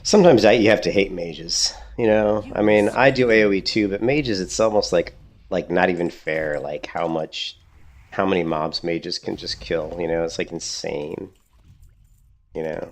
Sometimes you have to hate mages, you know? I mean, I do AoE too, but mages, it's almost like not even fair, like how many mobs mages can just kill, you know? It's like insane, you know?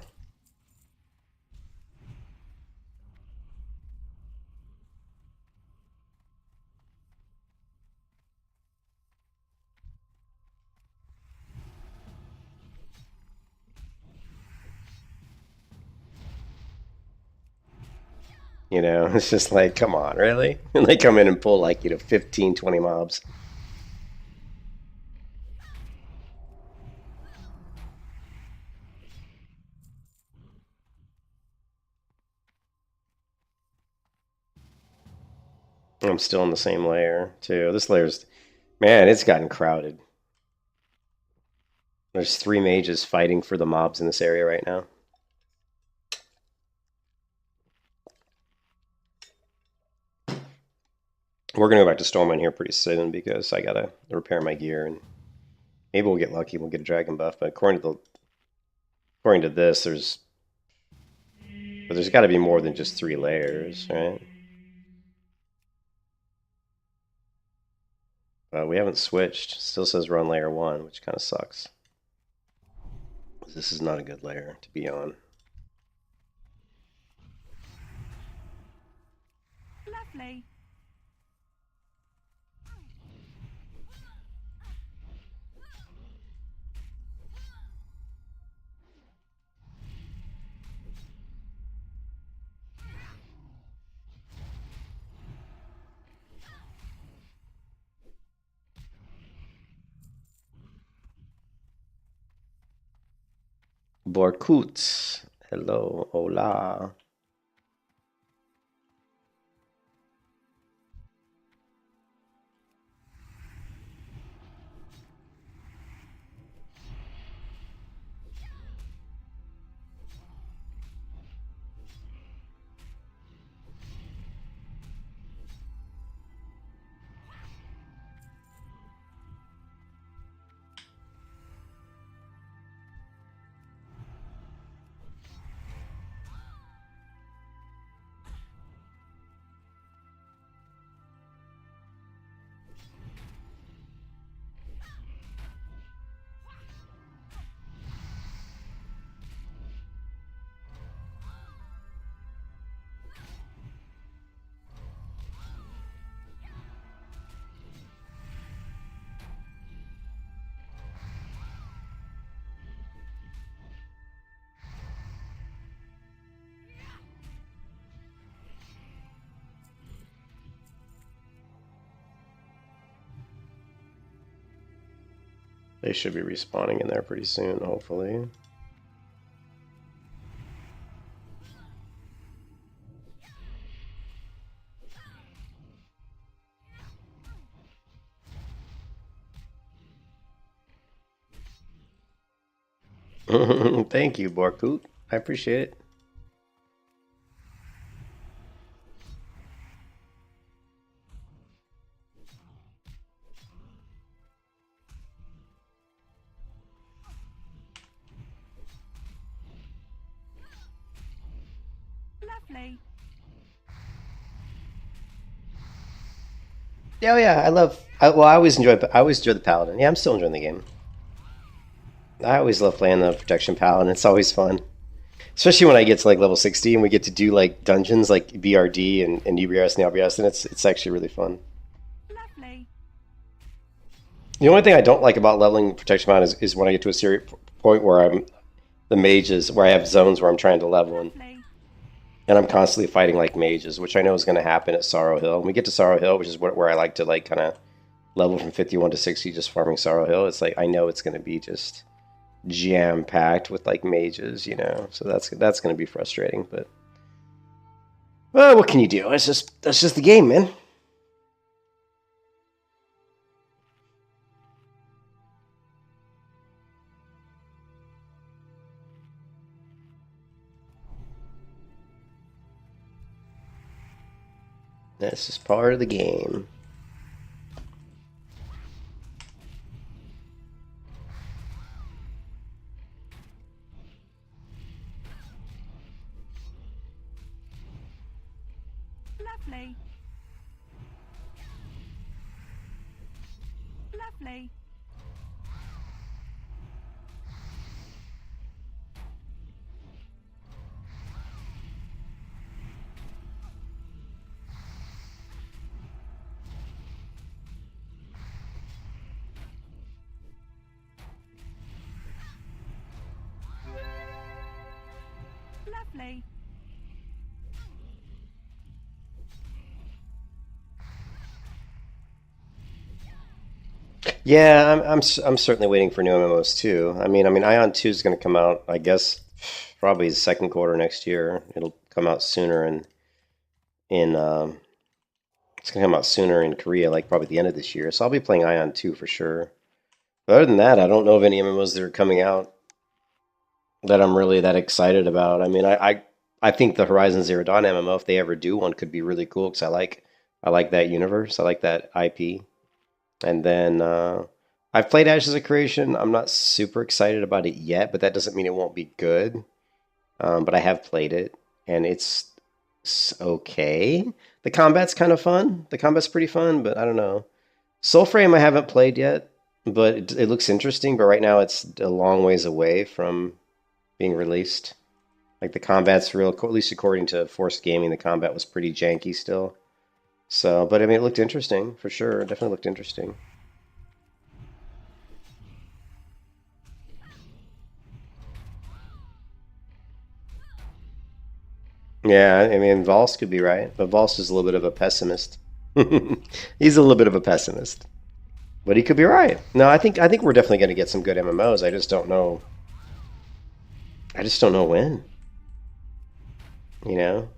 You know, it's just like, come on, really? And they come in and pull like, 15, 20 mobs. I'm still in the same layer, too. This layer's, man, it's gotten crowded. There's 3 mages fighting for the mobs in this area right now. We're going to go back to Stormwind here pretty soon because I got to repair my gear, and maybe we'll get lucky, we'll get a dragon buff, but according to this, there's got to be more than just 3 layers, right? We haven't switched. Still says we're on layer 1, which kind of sucks. This is not a good layer to be on. Lovely. Borkut. Hello, hola. They should be respawning in there pretty soon, hopefully. Thank you, Borkut. I appreciate it. Lovely. Oh yeah, I always enjoy the Paladin. Yeah, I'm still enjoying the game. I always love playing the Protection Paladin. It's always fun. Especially when I get to like level 60 and we get to do like dungeons like BRD and UBRS and LBS, and it's actually really fun. Lovely. The only thing I don't like about leveling Protection Paladin is when I get to a serious point where I'm the mages, where I have zones where I'm trying to level and I'm constantly fighting like mages, which I know is going to happen at Sorrow Hill. When we get to Sorrow Hill, which is where I like to like kind of level from 51 to 60 just farming Sorrow Hill, it's like I know it's going to be just jam-packed with like mages, you know. So that's going to be frustrating, but well, what can you do? That's just the game, man. This is part of the game. Lovely. Lovely. Lovely. Yeah, I'm certainly waiting for new MMOs too. I mean, Ion 2 is going to come out, I guess, probably the second quarter next year. It'll come out sooner in it's going to come out sooner in Korea, like probably the end of this year. So I'll be playing Ion 2 for sure. But other than that, I don't know of any MMOs that are coming out that I'm really that excited about. I mean, I think the Horizon Zero Dawn MMO, if they ever do one, could be really cool because I like that universe. I like that IP. And then I've played Ashes of Creation. I'm not super excited about it yet, but that doesn't mean it won't be good. But I have played it, and it's okay. The combat's kind of fun. The combat's pretty fun, but I don't know. Soulframe I haven't played yet, but it looks interesting. But right now it's a long ways away from being released. Like the combat's real, at least according to Forced Gaming, the combat was pretty janky still. So, but I mean, it looked interesting for sure. It definitely looked interesting. Yeah, I mean, Vols could be right, but Vols is a little bit of a pessimist. He's a little bit of a pessimist, but he could be right. No, I think we're definitely going to get some good MMOs. I just don't know. I just don't know when. You know,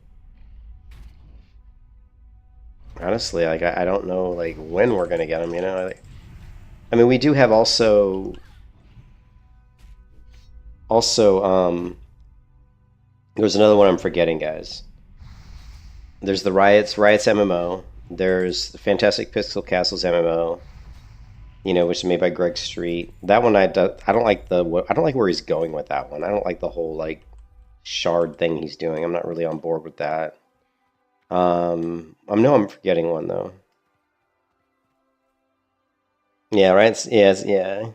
honestly, like I don't know like when we're going to get them. You know, like, I mean, we do have also there's another one I'm forgetting, guys. There's the Riots MMO. There's the Fantastic Pixel Castles MMO, you know, which is made by Greg Street. That one I don't like I don't like where he's going with that one. I don't like the whole like shard thing he's doing. I'm not really on board with that. I know I'm forgetting one though. Yeah, right. Yes, yeah.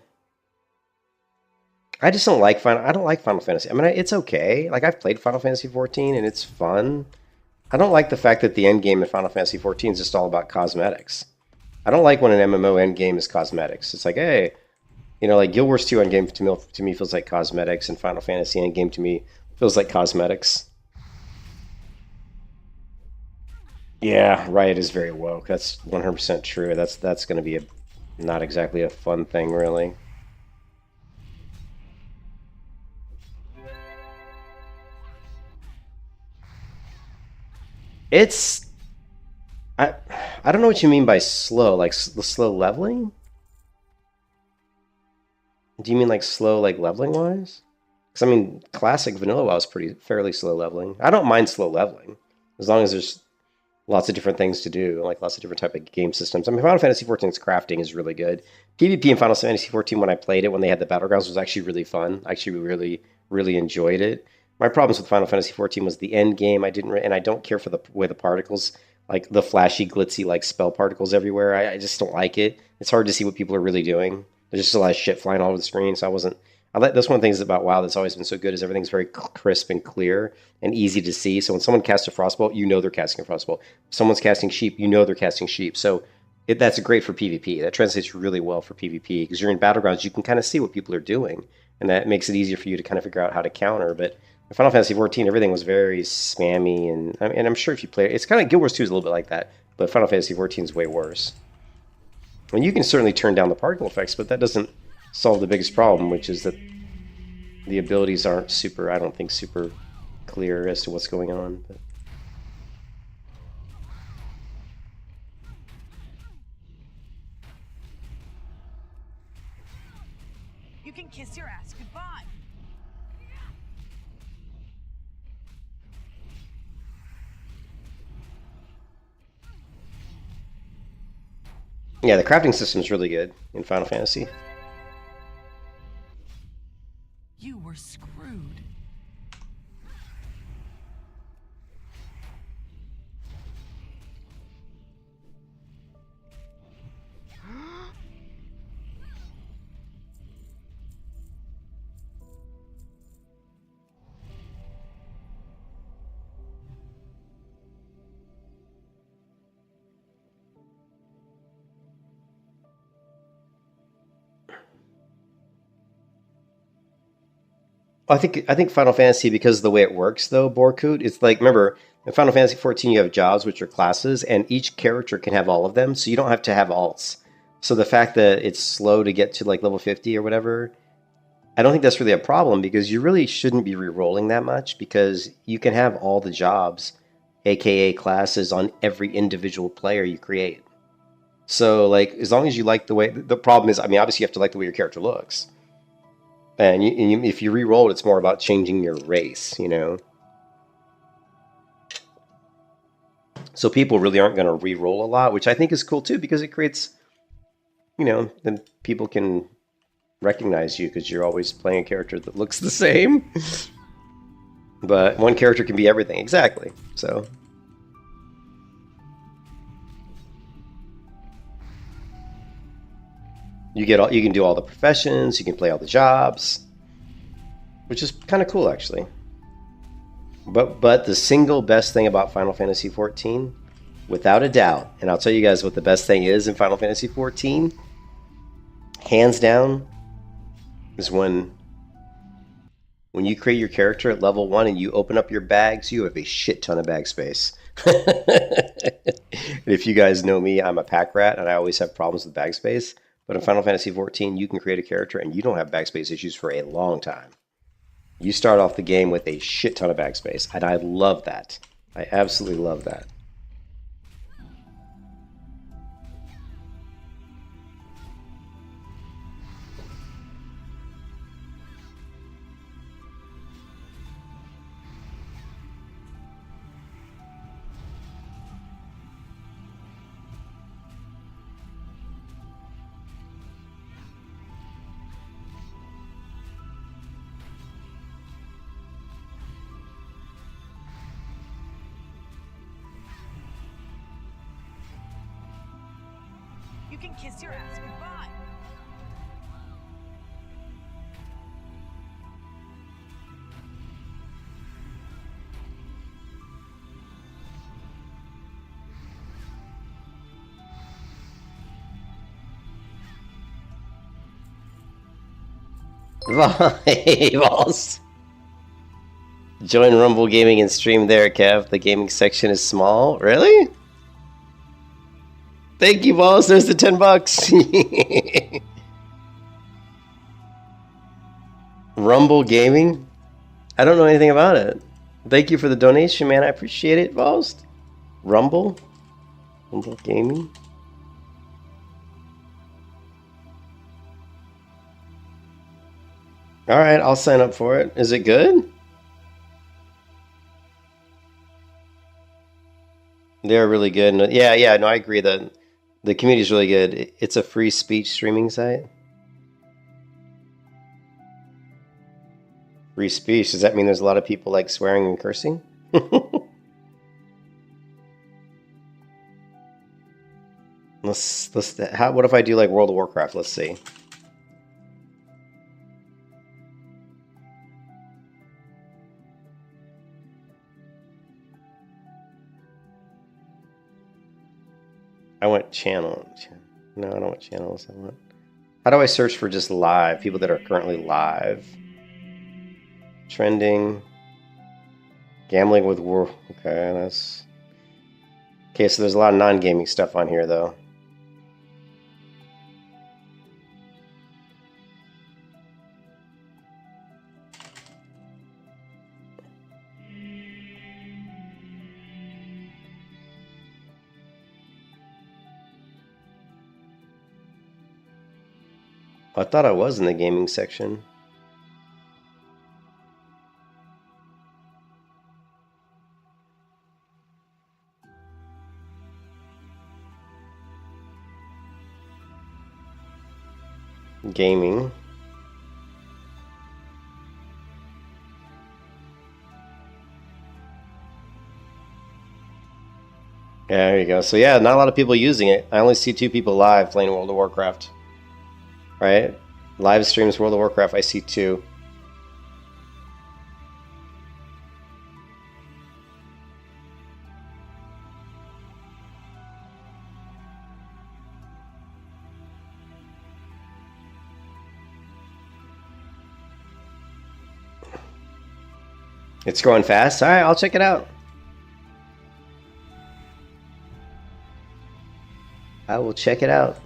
I just don't like Final. I don't like Final Fantasy. I mean, it's okay. Like I've played Final Fantasy 14 and it's fun. I don't like the fact that the end game in Final Fantasy 14 is just all about cosmetics. I don't like when an MMO end game is cosmetics. It's like, hey, you know, like Guild Wars 2 end game to me feels like cosmetics, and Final Fantasy end game to me feels like cosmetics. Yeah, Riot is very woke. That's 100% true. That's going to be not exactly a fun thing, really. It's I I don't know what you mean by slow. Like the slow leveling? Do you mean like slow like leveling wise? Because I mean, classic vanilla WoW is pretty fairly slow leveling. I don't mind slow leveling as long as there's lots of different things to do, like lots of different type of game systems. I mean, Final Fantasy XIV's crafting is really good. PvP in Final Fantasy XIV when I played it, when they had the battlegrounds, was actually really fun. I actually really enjoyed it. My problems with Final Fantasy XIV was the end game. I didn't, and I don't care for the way the particles, like the flashy, glitzy, like spell particles everywhere. I just don't like it. It's hard to see what people are really doing. There's just a lot of shit flying all over the screen. So I wasn't. I like that's one of the things about WoW that's always been so good is everything's very crisp and clear and easy to see. So when someone casts a frostbolt, you know they're casting a frostbolt. If someone's casting sheep, you know they're casting sheep. So that's great for PvP. That translates really well for PvP because you're in battlegrounds. You can kind of see what people are doing, and that makes it easier for you to kind of figure out how to counter. But in Final Fantasy XIV, everything was very spammy, and I'm sure if you play it, it's kind of Guild Wars 2 is a little bit like that, but Final Fantasy XIV is way worse. And you can certainly turn down the particle effects, but that doesn't solve the biggest problem, which is that the abilities aren't super, I don't think, super clear as to what's going on. But. You can kiss your ass goodbye. Yeah, the crafting system is really good in Final Fantasy. You were screwed. I think Final Fantasy, because of the way it works though, Borkut, it's like, remember in Final Fantasy 14 you have jobs, which are classes, and each character can have all of them, so you don't have to have alts. So the fact that it's slow to get to like level 50 or whatever, I don't think that's really a problem, because you really shouldn't be re-rolling that much, because you can have all the jobs, aka classes, on every individual player you create. So like, as long as you like the way, the problem is, I mean, obviously you have to like the way your character looks. And if you re-roll it, it's more about changing your race, you know? So people really aren't going to re-roll a lot, which I think is cool too, because it creates, you know, then people can recognize you because you're always playing a character that looks the same. But one character can be everything, exactly. So you can do all the professions, you can play all the jobs, which is kind of cool actually. But the single best thing about Final Fantasy XIV, without a doubt, and I'll tell you guys what the best thing is in Final Fantasy XIV, hands down, is when you create your character at level 1 and you open up your bags, you have a shit ton of bag space. If you guys know me, I'm a pack rat and I always have problems with bag space. But in Final Fantasy XIV, you can create a character and you don't have bag space issues for a long time. You start off the game with a shit ton of bag space, and I love that. I absolutely love that. You can kiss your ass goodbye. Balls. Join Rumble Gaming and stream there, Kev. The gaming section is small. Really? Thank you, Balls. There's the $10. Rumble Gaming? I don't know anything about it. Thank you for the donation, man. I appreciate it, Balls. Rumble Gaming? Alright, I'll sign up for it. Is it good? They're really good. Yeah, no, I agree that the community is really good. It's a free speech streaming site. Free speech, does that mean there's a lot of people like swearing and cursing? What if I do like World of Warcraft? Let's see. I want channel. No, I don't want channels. I want. How do I search for just live? People that are currently live. Trending. Gambling with war. Okay, that's. Okay, so there's a lot of non-gaming stuff on here, though. I thought I was in the gaming section. Gaming. Yeah, there you go. So yeah, not a lot of people using it. I only see 2 people live playing World of Warcraft. Right? Live streams World of Warcraft, I see 2. It's growing fast? Alright, I'll check it out. I will check it out.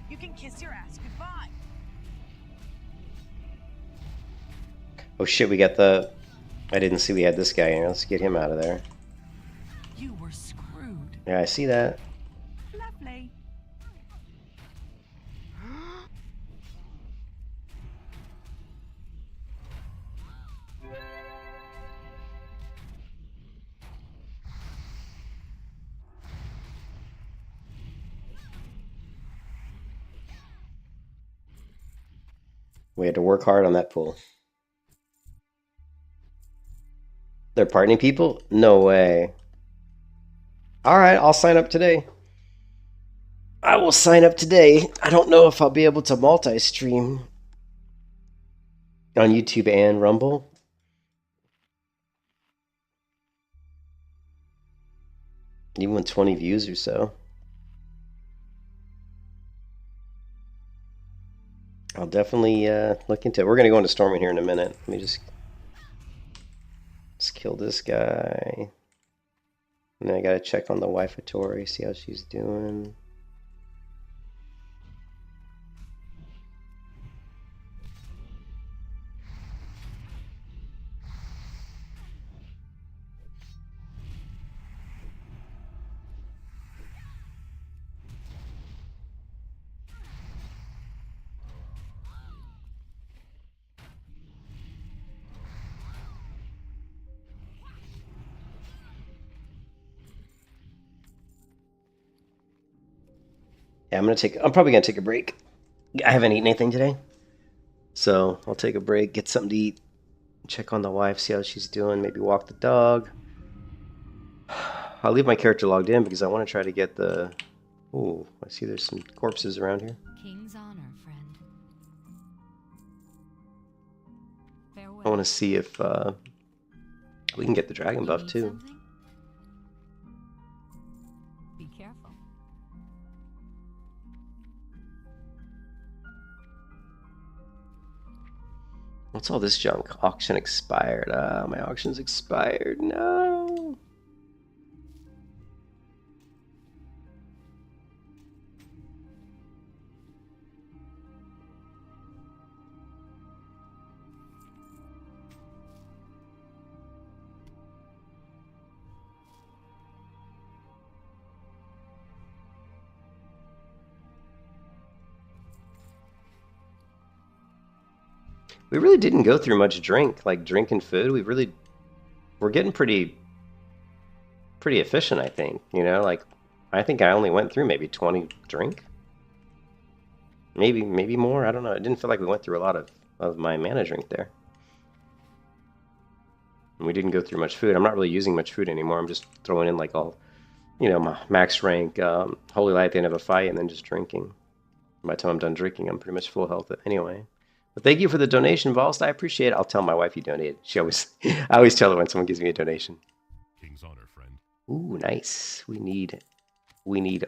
You can kiss your ass goodbye. Oh shit, we got the... I didn't see we had this guy here. Let's get him out of there. You were screwed. Yeah, I see that. Lovely. We had to work hard on that pool. They're pardoning people? No way. Alright, I'll sign up today. I will sign up today. I don't know if I'll be able to multi-stream on YouTube and Rumble. Even with 20 views or so. I'll definitely look into it. We're going to go into Stormwind here in a minute. Let me just... Let's kill this guy. And then I gotta check on the wife of Tori, see how she's doing. Yeah, I'm probably gonna take a break. I haven't eaten anything today. So I'll take a break, get something to eat, check on the wife, see how she's doing, maybe walk the dog. I'll leave my character logged in because I want to try to get the... Ooh, I see there's some corpses around here. King's honor, friend. Farewell. I want to see if we can get the dragon You buff need too. something? Be careful. What's all this junk? Auction expired. My auction's expired. No. We really didn't go through much drink, like drink and food. We're getting pretty efficient, I think. You know, like I think I only went through maybe 20 drink. Maybe more. I don't know. It didn't feel like we went through a lot of my mana drink there. And we didn't go through much food. I'm not really using much food anymore. I'm just throwing in like all, you know, my max rank, holy light at the end of a fight, and then just drinking. By the time I'm done drinking, I'm pretty much full health anyway. But thank you for the donation, Valst. I appreciate it. I'll tell my wife you donated. I always tell her when someone gives me a donation. King's honor, friend. Ooh, nice. We need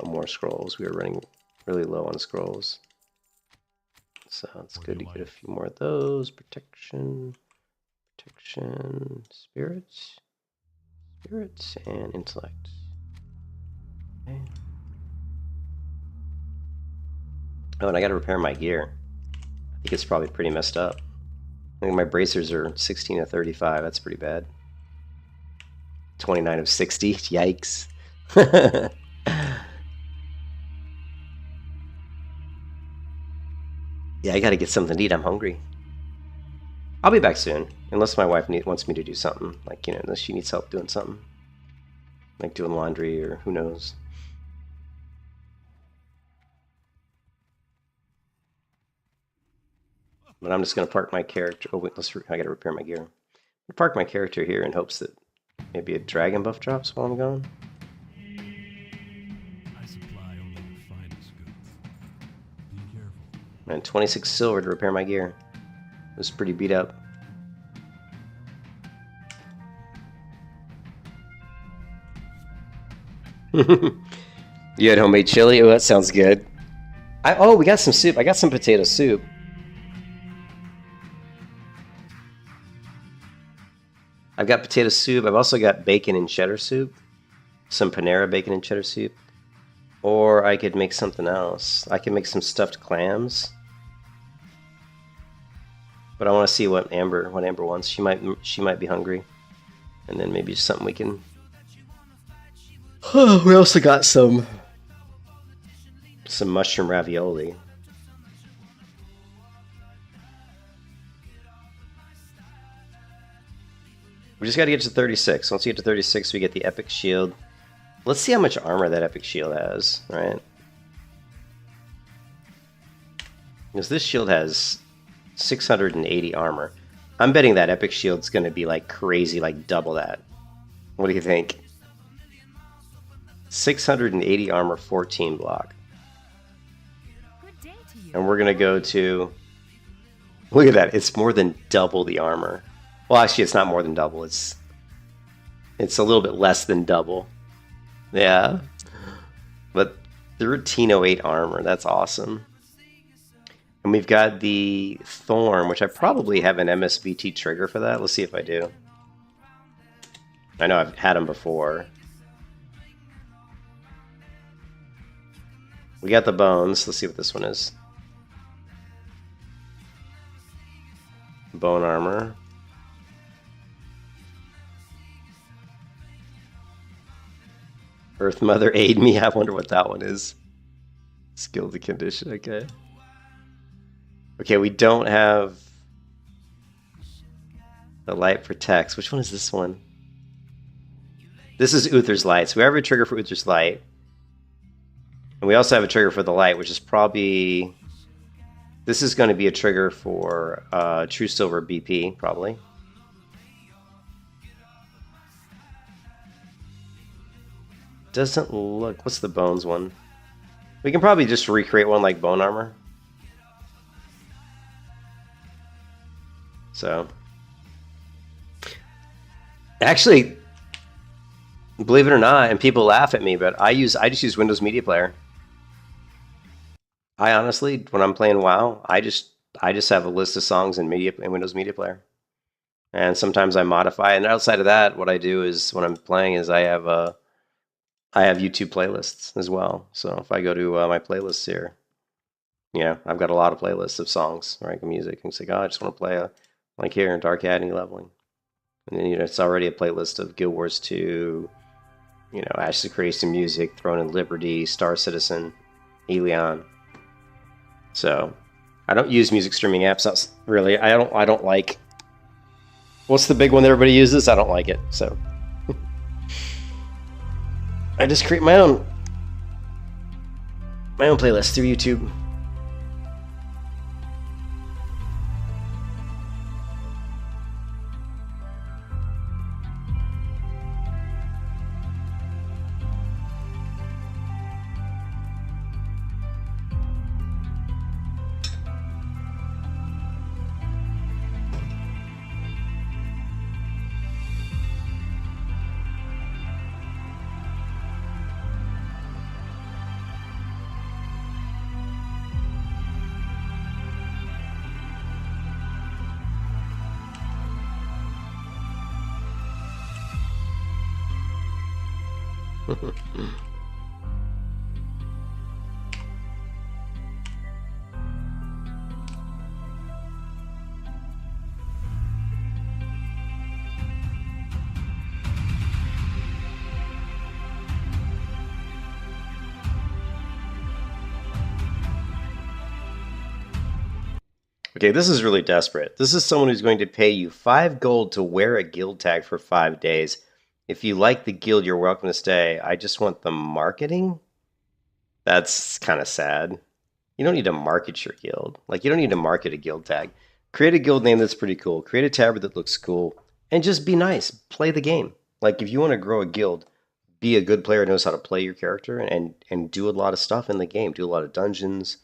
more scrolls. We are running really low on scrolls. So it's good to get a few more of those. Protection, spirits, and intellect. Okay. Oh, and I got to repair my gear. I think it's probably pretty messed up. I think my bracers are 16 of 35. That's pretty bad. 29 of 60. Yikes. Yeah, I gotta get something to eat. I'm hungry. I'll be back soon, unless my wife wants me to do something. Like, you know, unless she needs help doing something. Like doing laundry or who knows. But I'm just gonna park my character. Oh wait, I gotta repair my gear. I'll park my character here in hopes that maybe a dragon buff drops while I'm gone. I supply only the finest goods. Be careful. And 26 silver to repair my gear. It was pretty beat up. You had homemade chili? Oh, that sounds good. Oh, we got some soup. I got some potato soup. I've got potato soup. I've also got bacon and cheddar soup. Some Panera bacon and cheddar soup. Or I could make something else. I could make some stuffed clams. But I want to see what Amber wants. She might be hungry. And then maybe something we can... we also got some mushroom ravioli. We just got to get to 36. Once we get to 36, we get the epic shield. Let's see how much armor that epic shield has, right? Because this shield has 680 armor. I'm betting that epic shield's going to be like crazy, like double that. What do you think? 680 armor, 14 block. Good day to you. And we're going to go to... Look at that. It's more than double the armor. Well, actually, it's not more than double. It's a little bit less than double. Yeah. But 1308 armor. That's awesome. And we've got the Thorn, which I probably have an MSVT trigger for that. Let's see if I do. I know I've had them before. We got the bones. Let's see what this one is. Bone armor. Earth Mother, aid me. I wonder what that one is. Skill to condition. Okay. Okay, we don't have the light protects. Which one is this one? This is Uther's light. So we have a trigger for Uther's light. And we also have a trigger for the light, which is probably... This is going to be a trigger for True Silver BP, probably. Doesn't look... What's the bones one? We can probably just recreate one like bone armor. So... Actually, believe it or not, and people laugh at me, but I just use Windows Media Player. I honestly, when I'm playing WoW, I just have a list of songs in Windows Media Player. And sometimes I modify, and outside of that, what I do is when I'm playing is I have YouTube playlists as well. So if I go to my playlists here, I've got a lot of playlists of songs, right? Music, and say, oh, I just want to play like here in Dark Agony Leveling. And then, it's already a playlist of Guild Wars 2, Ashes of Creation Music, Throne and Liberty, Star Citizen, Elion. So, I don't use music streaming apps, really. I don't like... What's the big one that everybody uses? I don't like it, so... I just create my own playlist through YouTube. Okay, this is really desperate. This is someone who's going to pay you 5 gold to wear a guild tag for 5 days. If you like the guild, you're welcome to stay. I just want the marketing? That's kind of sad. You don't need to market your guild. Like, you don't need to market a guild tag. Create a guild name that's pretty cool. Create a tabard that looks cool. And just be nice. Play the game. Like, if you want to grow a guild, be a good player who knows how to play your character and do a lot of stuff in the game. Do a lot of dungeons,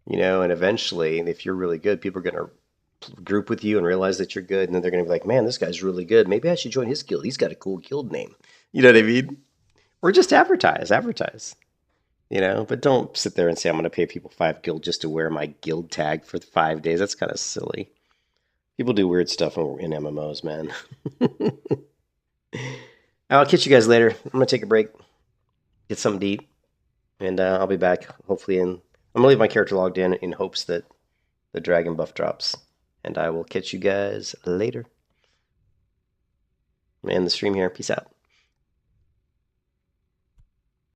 you know, and eventually, if you're really good, people are going to group with you and realize that you're good, and then they're going to be like, man, this guy's really good. Maybe I should join his guild. He's got a cool guild name. You know what I mean? Or just advertise. You know, but don't sit there and say, I'm going to pay people 5 gold just to wear my guild tag for 5 days. That's kind of silly. People do weird stuff in MMOs, man. I'll catch you guys later. I'm going to take a break, get something to eat, and I'll be back, hopefully. I'm going to leave my character logged in hopes that the dragon buff drops. And I will catch you guys later. I'm going to end the stream here. Peace out.